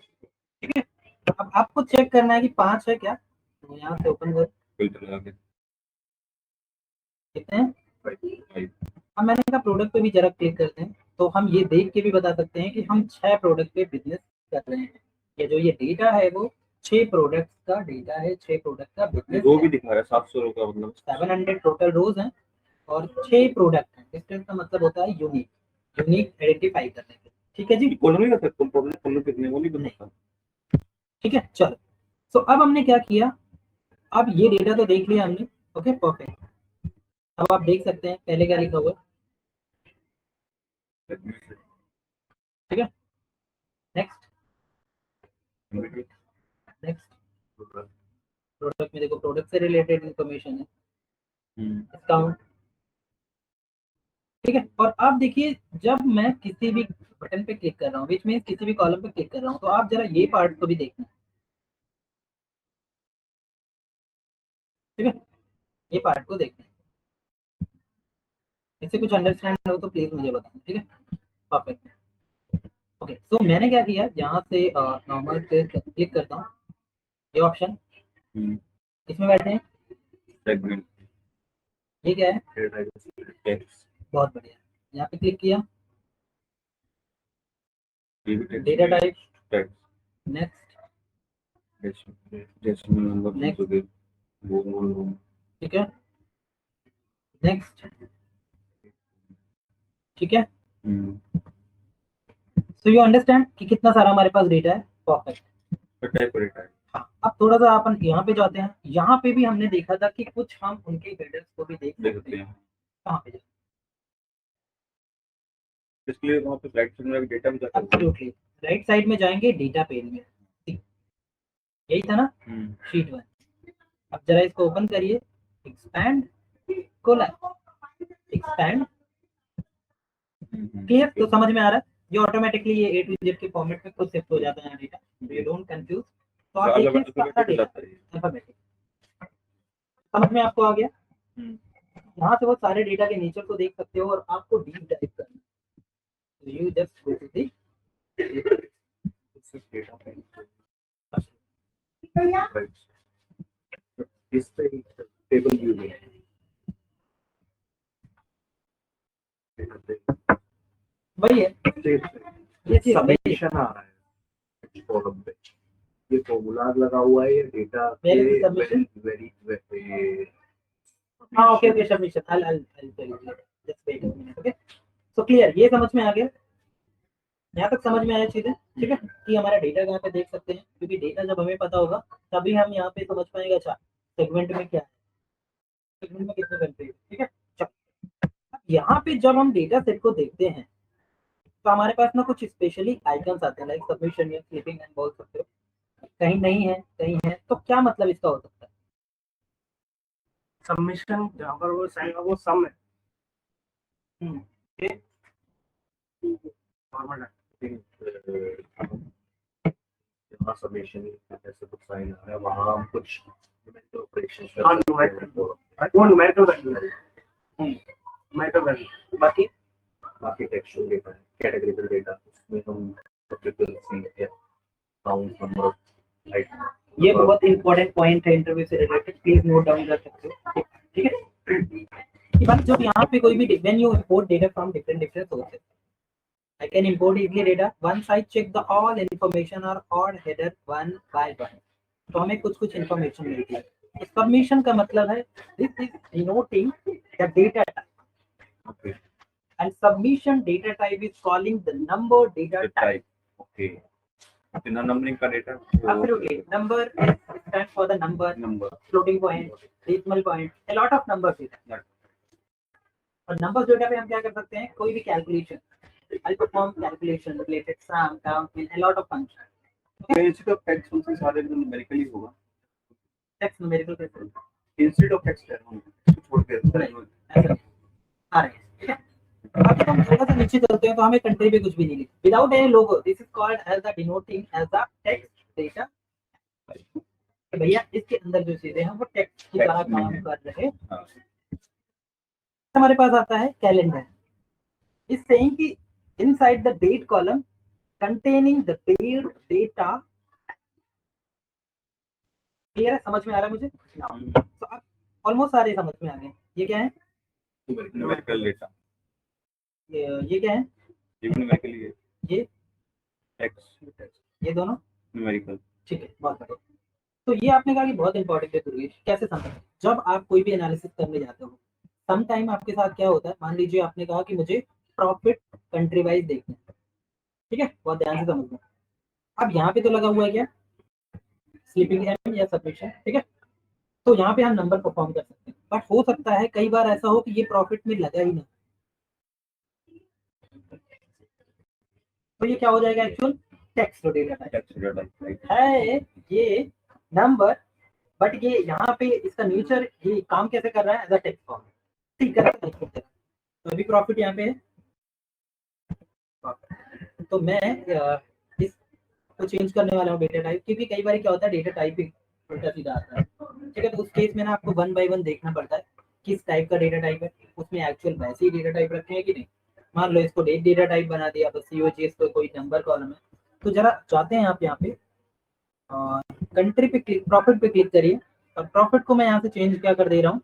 ठीक है। अब आपको चेक करना है कि 5 है क्या, तो यहाँ से ओपन कर, कितने हैं, अब मैंने कहा प्रोडक्ट पे भी जरा क्लिक करते हैं, तो हम ये देख के भी बता सकते हैं कि हम 6 प्रोडक्ट पे बिजनेस कर रहे हैं। ये जो ये डेटा है वो 6 प्रोडक्ट का डेटा है, 6 प्रोडक्ट का बिजनेस वो भी दिखा रहा है 700 रो का, मतलब 700 टोटल रोज हैं और 6 प्रोडक्ट हैं। डिस्टेंस का मतलब होता है यूनिक आइडेंटिफाई करने के, ठीक है जी। कॉलम नहीं कर सकते, कॉलम कितने वो नहीं कर सकता, ठीक है, चलो। सो अब हमने क्या किया, अब ये डेटा तो देख लिया हमने, ओके परफेक्ट। अब आप देख सकते हैं पहले क्या लिखा हुआ है, ठीक है। नेक्स्ट प्रोडक्ट में देखो प्रोडक्ट से रिलेटेड इंफॉर्मेशन है, डिस्काउंट, ठीक है। और आप देखिए जब मैं किसी भी बटन पे क्लिक कर रहा हूँ, विच मीन्स किसी भी कॉलम पे क्लिक कर रहा हूँ, तो आप जरा ये पार्ट को भी देखना, ठीक है, ये पार्ट को देखना। इससे कुछ अंडरस्टैंड हो तो प्लीज मुझे बताना, ठीक है। परफेक्ट। ओके, तो मैंने क्या किया, यहाँ से नॉर्मल पे क्लिक करता हूँ, ये ऑप्शन, इसमें बैठे हैं, सेगमेंट ये क्या है, टेक्स्ट बहुत बढ़िया, यहाँ पे क्लिक किया, data type, text next, decimal number Next. हो गए वो ठीक है, नेक्स्ट, ठीक है। सो यू अंडरस्टैंड कि कितना सारा हमारे पास डेटा है। परफेक्ट। टाइप रेट है। हाँ, अब थोड़ा सा अपन यहाँ पे जाते हैं, यहाँ पे भी हमने देखा था कि कुछ हम उनके हेडर्स को भी देख सकते हैं। कहाँ पे जाते इसलिए वहाँ पे राइट साइड में डेटा में जाता है। एब्सोल्युटली, राइट साइड में जाएंगे, डेटा पेज में, यही था ना, शीट 1। अब जरा इसको ओपन करिए, एक्सपैंड कोलन, एक्सपैंड, क्लियर, तो समझ में आ रहा है। ये ऑटोमेटिकली ये A to Z के फॉर्मेट में खुद शिफ्ट हो जाता है डेटा, तो यू डोंट कंफ्यूज। तो आप देखिए सारा डेटा अल्फाबेटिक, समझ में आपको आ गया। यहाँ से वो सारे डेटा के नेचर को देख सकते हो और आपको डीप डाइव करना, तो you just go to the data पे इस पे टेबल व्यू में वही है, ये चीज वही है। सबमिशन आ रहा है कॉलम पे, ये फॉर्मूला लगा हुआ है, ये data Where is the submission? Very हाँ, okay okay, submission, I'll tell you, just wait a minute, okay। So clear, ये समझ में आ गया, यहाँ तक समझ में आया चीजें, ठीक है, कि हमारा डेटा कहाँ पे देख सकते हैं, क्योंकि डेटा जब हमें पता होगा तभी हम यहाँ पे समझ पाएंगे, अच्छा सेगमेंट में क्या है, सेगमेंट में कितने कंट्री है, ठीक है। चलो, अब यहाँ पे जब हम डेटा सेट को देखते हैं तो हमारे पास ना कुछ स्पेशली आइकन्स आते हैं, लाइक सबमिशन या स्लीपिंग एंड बोल सकते हो, कहीं नहीं है कहीं है, तो क्या मतलब इसका हो सकता है। सबमिशन जहाँ पर वो साइन वो सम है, फॉर्मेट यहाँ सबमिशन ऐसे कुछ साइन आ रहा है, वहाँ हम कुछ ऑपरेशन हाँ, न्यूमेरिकल वैल्यू, बाकी बाकी टेक्सचुअल डेटा है, कैटेगरिकल डेटा, उसमें हम काउंट नंबर ऑफ आइटम, ये बहुत इंपॉर्टेंट पॉइंट है इंटरव्यू से रिलेटेड, प्लीज नोट डाउन कर सकते हो, ठीक है। ये बात जब यहाँ पे कोई भी when you import data from different sources, I can import easily data once I check the all information or odd header one by one, तो हमें कुछ इंफॉर्मेशन मिलती है। सबमिशन का मतलब है this is denoting the data type, Okay. and submission data type is calling the number data type. Okay. बिना numbering का data Absolutely, number stands for the number, number floating point, decimal point, a lot of numbers is there. और numbers data पे हम क्या कर सकते हैं, कोई भी calculation, I'll perform calculation related sum, count, a lot of functions. Instead of text function सारे न्यूमेरिकली होगा, Text numerical कैसे इंस्टेड ऑफ टेक्स्ट छोड़ के ऐसा आ रहे हैं, ठीक है। बाकी हम थोड़ा सा नीचे चलते हैं तो हमें कंट्री पे कुछ भी नहीं लिखा, without any logo, this is called as the denoting as the text data. भैया इसके अंदर जो चीजें हैं वो टेक्स्ट की तरह काम कर रहे हैं। हमारे पास आता है कैलेंडर, इस सेइंग कि inside the date column containing the date data, clear है, समझ में आ रहा है मुझे। तो अब ऑलमोस्ट सारे समझ में आ गए। ये क्या है, न्यूमेरिकल डेटा, ये क्या है, ये न्यूमेरिकली है, ये टेक्स्ट ये दोनों न्यूमेरिकल, ठीक है, बहुत बढ़िया। तो ये आपने कहा कि बहुत इंपॉर्टेंट है दुर्गेश, कैसे समझें, जब आप कोई भी एनालिसिस करने जाते हो सम टाइम आपके साथ क्या होता है, मान लीजिए आपने कहा कि मुझे प्रॉफिट कंट्री वाइज देखना है, ठीक है, बहुत ध्यान से समझना। अब यहाँ पे तो लगा हुआ है क्या, स्लीपिंग एंड या सबमिशन, ठीक है, तो यहाँ पे हम नंबर परफॉर्म कर सकते हैं, बट हो सकता है कई बार ऐसा हो कि ये प्रॉफिट में लगा ही ना, तो ये क्या हो जाएगा, actual text data type text data है ये नंबर, बट ये यहाँ पे इसका नेचर ये काम कैसे कर रहा है एज अ टेक्स्ट फॉर्म, ठीक है। तो अभी प्रॉफिट यहाँ पे है, तो मैं इसको चेंज करने वाला हूँ डेटा टाइप, क्योंकि कई बार क्या होता है डेटा टाइप ही उल्टा सीधा आता है, ठीक है। तो उस केस में ना आपको 1 बाय 1 देखना पड़ता है किस टाइप का डेटा टाइप है, उसमें एक्चुअल वैसे ही डेटा टाइप रखे हैं कि नहीं। मान लो इसको डेट डेटा टाइप बना दिया, बस COGS तो कोई नंबर कॉलम है, तो जरा चाहते हैं आप यहाँ पे कंट्री पे क्लिक, प्रॉफिट पे क्लिक करिए, और प्रॉफिट को मैं यहाँ से चेंज क्या कर दे रहा हूँ,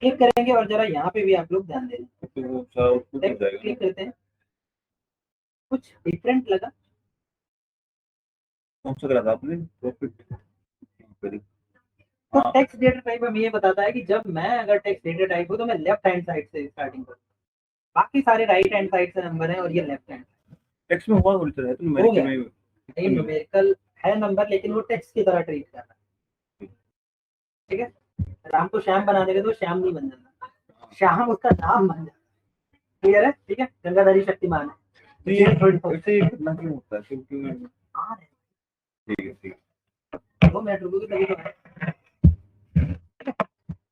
क्लिक करेंगे और जरा यहाँ पे भी आप लोग ध्यान दें, तो वो सारा आउटपुट हो जाएगा क्लिक करते हैं, कुछ डिफरेंट लगा। कौन सा करा था आपने प्रॉफिट? तो टेक्स्ट डेटा टाइप हमें ये बताता है कि जब मैं अगर टेक्स्ट डेटा टाइप हो तो मैं लेफ्ट हैंड साइड से स्टार्टिंग करूँ, बाकी सारे राइट हैंड साइड से नंबर है और ये लेफ्ट हैंड टेक्स्ट में हुआ बोलते हैं तो हो गया। में नहीं, न्यूमेरिकल है नंबर, लेकिन वो टेक्स्ट की तरह ट्रीट कर रहा है, ठीक है। राम को श्याम बना देंगे तो श्याम नहीं बन जाता, श्याम उसका नाम बन जाता, क्लियर है, ठीक है। गंगाधरी शक्तिमान है, तो ये ऐसे ही कितना क्यों होता है? क्योंकि ठीक है, ठीक है। 2 मिनट रुकोगे तभी तो है।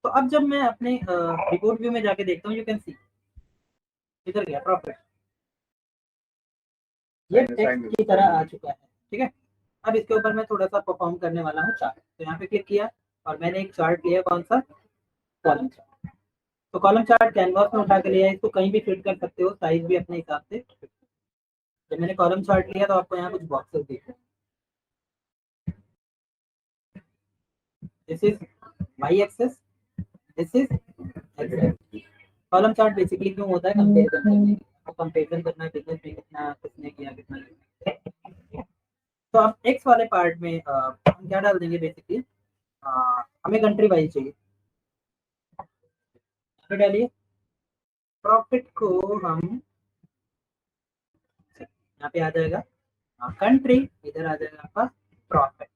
तो अब जब मैं अपने रिपोर्ट व्यू में जाके देखता हूँ, यू कैन सी इधर गया प्रॉफिट, ये टेक्स्ट की तरह आ चुका है, ठीक है। अब इसके ऊपर मैं थोड़ा सा परफॉर्म करने वाला हूँ चार्ट, तो यहाँ पे क्लिक किया और मैंने एक चार्ट लिया, कौन सा, कॉलम चार्ट। तो कॉलम चार्ट कैनवास में उठा के लिया है, इसको कहीं भी फिट कर सकते हो, साइज भी अपने हिसाब से। जब मैंने कॉलम चार्ट लिया तो आपको यहाँ कुछ बॉक्सेस दिख रहे हैं, this is Y axis, this is X. Column chart basically क्यों होता है, कंपेरिजन करने, तो कंपेरिजन करना है बिजनेस में कितना किसने किया कितना नहीं। तो अब एक्स वाले पार्ट में हम क्या डाल देंगे, बेसिकली हमें कंट्री वाइज चाहिए, तो डालिए प्रॉफिट को हम यहाँ पे आ जाएगा कंट्री, इधर आ जाएगा आपका प्रॉफिट।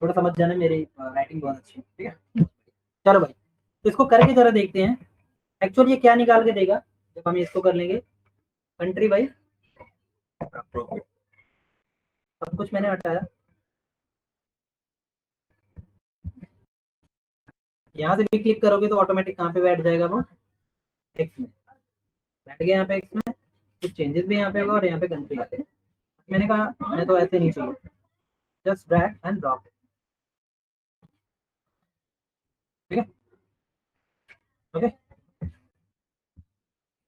थोड़ा समझ जाना, मेरी राइटिंग बहुत अच्छी है, ठीक है। चलो भाई, तो इसको करके जरा देखते हैं एक्चुअली ये क्या निकाल के देगा जब हम इसको कर लेंगे कंट्री वाइज प्रॉफिट। सब कुछ मैंने हटाया, यहाँ से भी क्लिक करोगे तो ऑटोमेटिक कहाँ पे बैठ जाएगा, वो एक्स में बैठ गया। यहाँ पे एक्स में कुछ चेंजेस भी यहाँ पे होगा और यहाँ पे कंट्री आते हैं। मैंने कहा मैं तो ऐसे नहीं चाहिए, जस्ट ड्रैग एंड ड्रॉप, ठीक है, ओके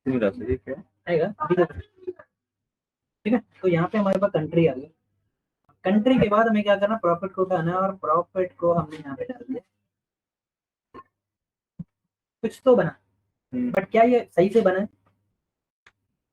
क्या आएगा अभी तक, ठीक है। तो यहाँ पे हमारे पास कंट्री आ गई, कंट्री के बाद हमें क्या करना, प्रॉफिट को उठाना है और प्रॉफिट को हमने यहाँ पे डाल दिया। कुछ तो बना, बट क्या ये सही से बना है?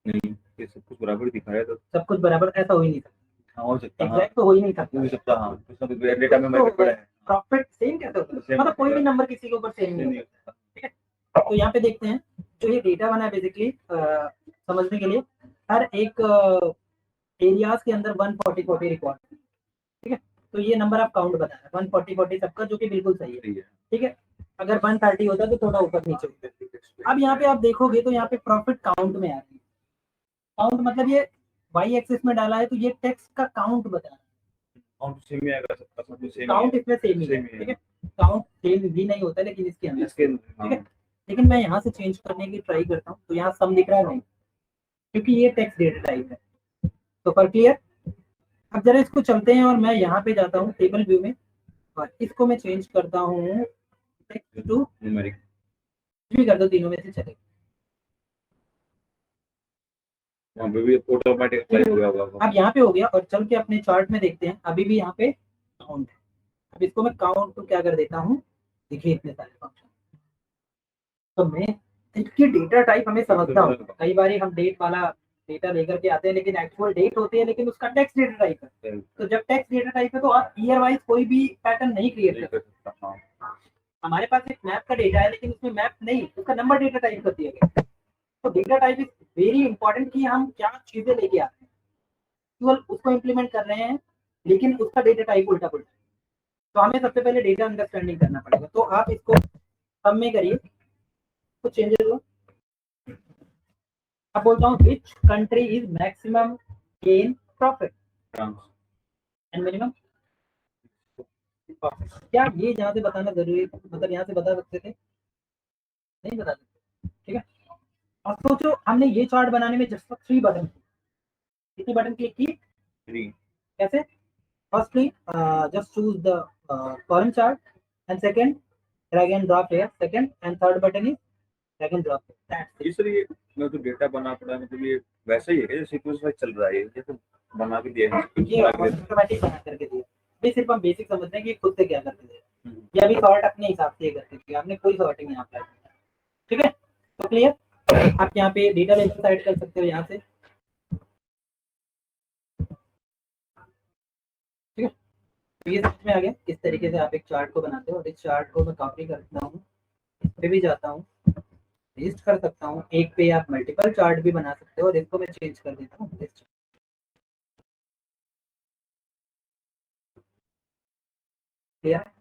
नहीं, ये सब कुछ बराबर दिखाया तो सब कुछ बराबर ऐसा हो ही नहीं सकता, हो सकता है, एग्जैक्ट तो हो ही नहीं सकता। हो सकता है, हाँ, कुछ ना कुछ डेटा में मैटर पड़ा है। प्रॉफिट सेम कैसे होता है, Same मतलब कोई भी होता है। नंबर किसी के ऊपर सेम नहीं नहीं होता, ठीक है। तो यहाँ पे देखते हैं जो ये डेटा बना है बेसिकली समझने के लिए, हर एक एरियाज के अंदर 140 रिकॉर्ड, ठीक है। तो ये नंबर आप काउंट बता रहे हैं 140 सबका, जो कि बिल्कुल सही है, ठीक है। अगर 130 होता तो थोड़ा ऊपर नीचे होता। अब यहाँ पे आप देखोगे तो यहाँ पे प्रॉफिट काउंट में आ रही है, काउंट मतलब ये वाई एक्सिस में डाला है तो ये टेक्स्ट का काउंट बता रहा है, काउंट सेम ही आएगा, सबका सब कुछ सेम काउंट इसमें सेम ही है, ठीक है। काउंट सेम भी नहीं होता लेकिन इसके अंदर, ठीक है। लेकिन मैं यहाँ से चेंज करने की ट्राई करता हूँ, तो यहाँ सम दिख रहा है नहीं, क्योंकि ये टेक्स्ट डेटा टाइप है। तो पर क्लियर, अब जरा इसको चलते हैं और मैं यहाँ पे जाता हूँ टेबल व्यू में और इसको मैं चेंज करता हूँ टेक्स्ट टू न्यूमेरिक, भी कर दो, तीनों में से चलेगा। वहाँ पे भी ऑटोमेटिक अप्लाई हुआ होगा। अब यहाँ पे हो गया और चल के अपने चार्ट में देखते हैं, अभी भी यहाँ पे काउंट है। अब इसको मैं काउंट तो क्या कर देता हूँ, देखिए इतने सारे फंक्शन, तो मैं इसकी डेटा टाइप हमें समझता हूँ। कई बार हम डेट वाला डेटा लेकर के आते हैं लेकिन एक्चुअल डेट होती है, लेकिन उसका टेक्स्ट डेटा टाइप है। तो जब टेक्स्ट डेटा टाइप है तो आप ईयर वाइज कोई भी पैटर्न नहीं क्रिएट कर सकते। हमारे पास एक मैप का डेटा है लेकिन उसमें मैप नहीं, उसका नंबर डेटा टाइप कर दिया गया। तो data type is very important कि हम क्या चीजें लेके आते हैं, केवल उसको इम्प्लीमेंट कर रहे हैं लेकिन उसका डेटा टाइप उल्टा पुल्टा। तो हमें सबसे पहले डेटा अंडरस्टैंडिंग करना पड़ेगा। तो आप इसको सब में करिए, कुछ चेंजेस हो। अब बोलता हूँ which country is maximum gain profit Trans. and minimum profit. क्या ये यहाँ से बताना जरूरी, मतलब यहाँ से बता सकते थे? नहीं बता सकते, ठीक है। और सोचो हमने ये चार्ट बनाने में जस्ट 3 बटन, कितने बटन क्लिक किए? 3. कैसे? Firstly, just choose the column chart, and second, drag and drop here. Second and third button is drag and drop here. That's it. इसलिए मैं तो डेटा बना पड़ा, मतलब ये वैसे ही है सीक्वेंस वाइज चल रहा है, ये तो बना के दिया है ये ऑटोमेटिक बना करके दिया। ये सिर्फ हम बेसिक समझते हैं कि खुद से क्या करते थे। ये अभी सॉर्ट अपने हिसाब से करते थे, आपने कोई सॉर्टिंग यहाँ अप्लाई किया, ठीक है। तो क्लियर, आप यहाँ पे डेटा लेबल साइड कर सकते हो यहाँ से, ठीक है। तो ये समझ में आ गया किस तरीके से आप एक चार्ट को बनाते हो। और इस चार्ट को मैं कॉपी करता हूँ, इस पे भी जाता हूँ, पेस्ट कर सकता हूँ। एक पे आप मल्टीपल चार्ट भी बना सकते हो, और इसको मैं चेंज कर देता हूँ।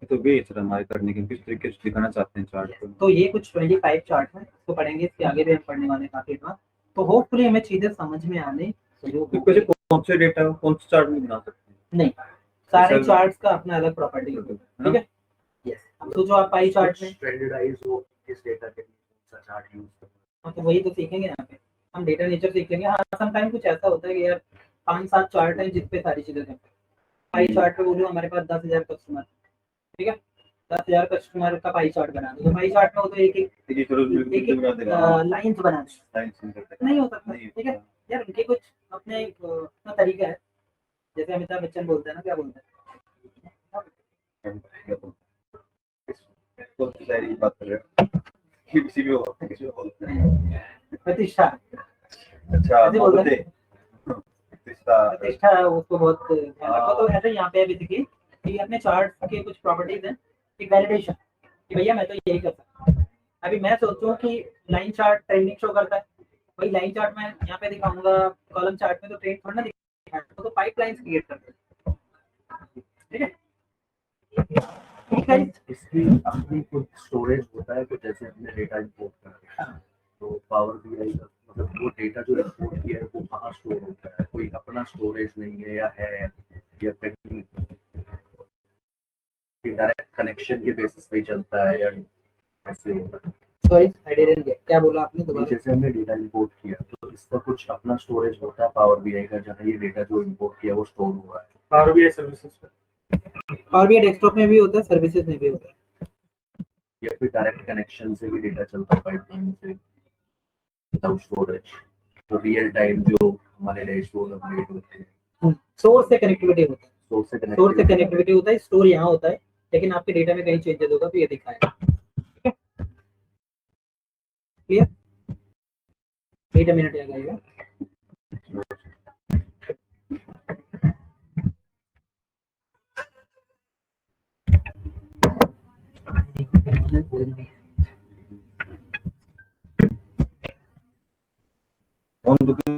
तो बेस हमारे करने के किस तरीके से दिखाना चाहते हैं चार्ट को। तो ये कुछ 25 चार्ट है, इसको पढ़ेंगे, इसके आगे भी हम पढ़ने वाले हैं काफी एडवांस। तो होपफुली हमें चीजें समझ में आने तो कैसे कौन से डेटा कौन से चार्ट में बना सकते हैं? नहीं, सारे चार्ट्स का अपना अलग प्रॉपर्टी होती है, ठीक है। यस, अब सोचो आप पाई चार्ट में स्टैंडर्डाइज हो किस डेटा के लिए कौन सा चार्ट यूज करना तो वही तो सीखेंगे यहाँ पे, हम डेटा नेचर सीखेंगे। हाँ, समटाइम कुछ ऐसा होता है कि यार 5-7 चार्ट है जिस पे सारी चीजें करते हैं। पाई चार्ट पे बोलो हमारे पास 10,000 कस्टमर, ठीक है, 10,000 कस्टमर का पाई चार्ट बना दो। तो पाई चार्ट में वो तो एक लाइन्स बना दो, नहीं हो सकता, ठीक है। यार उनके कुछ अपने अपना तरीका है, जैसे अमिताभ बच्चन बोलते हैं ना, क्या बोलते हैं, बात कर रहे हो किसी भी बोलते हैं प्रतिष्ठा, अच्छा ऐसे बोलते हैं प्रतिष्ठा प्रतिष्ठा, उसको बहुत ध्यान रखो। तो ऐसे यहाँ पे बेसिकली कि अपने चार्ट के कुछ प्रॉपर्टीज हैं, एक वैलिडेशन कि भैया मैं तो यही कर सकता हूँ। अभी मैं सोचूं कि लाइन चार्ट ट्रेंडिंग शो करता है, वही लाइन चार्ट मैं यहाँ पे दिखाऊंगा, कॉलम चार्ट में तो ट्रेंड थोड़ा ना दिखाएगा, तो पाइपलाइंस क्रिएट करते हैं, ठीक है। ठीक है, इसकी अपनी कुछ स्टोरेज होता है, कुछ जैसे हमने डेटा इंपोर्ट करना है तो पावर बीआई का मतलब वो डेटा जो इंपोर्ट किया है वो कहाँ स्टोर होता है, कोई अपना स्टोरेज नहीं है या कहीं डायरेक्ट कनेक्शन के बेसिस पे चलता है या ऐसे होता है। सॉरी आई डिडंट गेट, क्या बोला आपने दोबारा? जैसे हमने डेटा इंपोर्ट किया तो इसका कुछ अपना स्टोरेज होता है पावर बीआई का, जहाँ ये डेटा जो इंपोर्ट किया वो स्टोर हुआ है। पावर बीआई सर्विसेज पे पावर बीआई डेस्कटॉप में भी होता है, सर्विसेज में भी होता है, या फिर डायरेक्ट कनेक्शन से भी डेटा चलता है पाइपलाइन से विदाउट स्टोरेज, तो रियल टाइम जो हमारे डैशबोर्ड अपडेट होते हैं सोर्स से कनेक्टिविटी होता है, सोर्स से सोर्स से कनेक्टिविटी होता है, स्टोर यहाँ होता है, लेकिन आपके डेटा में कहीं चेंजेस होगा तो ये दिखाएगा, ठीक है। क्लियर, वेट अ मिनट लगाइएगा। कौन दुखी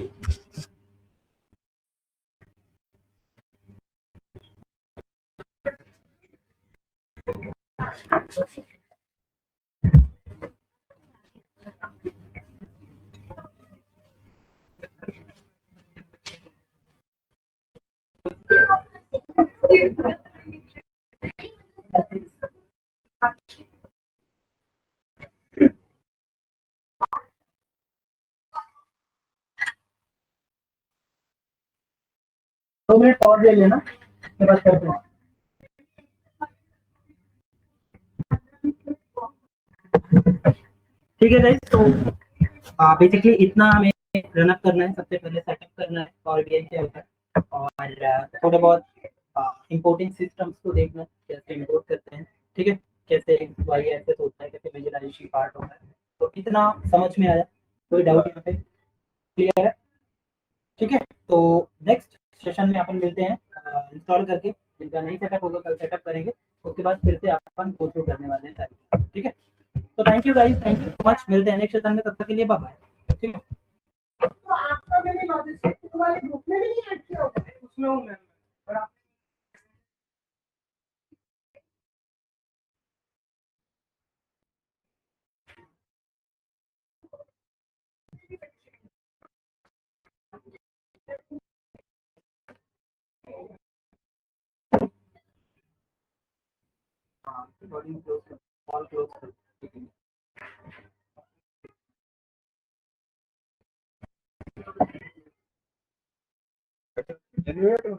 दो मिनट और ले लेना, उसके बाद करते हैं। ठीक है गाइस, तो बेसिकली इतना हमें रन अप करना है, सबसे पहले सेटअप करना है पावर बीआई क्या होता है, और थोड़ा बहुत इंपोर्टिंग सिस्टम्स को देखना कैसे इंपोर्ट करते हैं, ठीक है, कैसे वाई एक्सेस होता है, कैसे विजुअलाइजेशन पार्ट होता है। तो इतना समझ में आया, कोई डाउट यहाँ पे? क्लियर है, ठीक है। तो नेक्स्ट सेशन में अपन मिलते हैं इंस्टॉल करके, जिनका नहीं सेटअप होगा कल सेटअप करेंगे, उसके बाद फिर से अपन गो थ्रू करने वाले हैं सारी, ठीक है। तो thank you guys, thank you so much, मिलते हैं नेक्स्ट सेशन में, तब तक के लिए बाय बाय, ठीक है। तो आपका मैंने लॉजिस्टिक वाले ग्रुप में भी नहीं ऐड किया होगा उसमें हूँ मैं। बॉडी क्लोज कर, ऑल क्लोज कर। Then you have to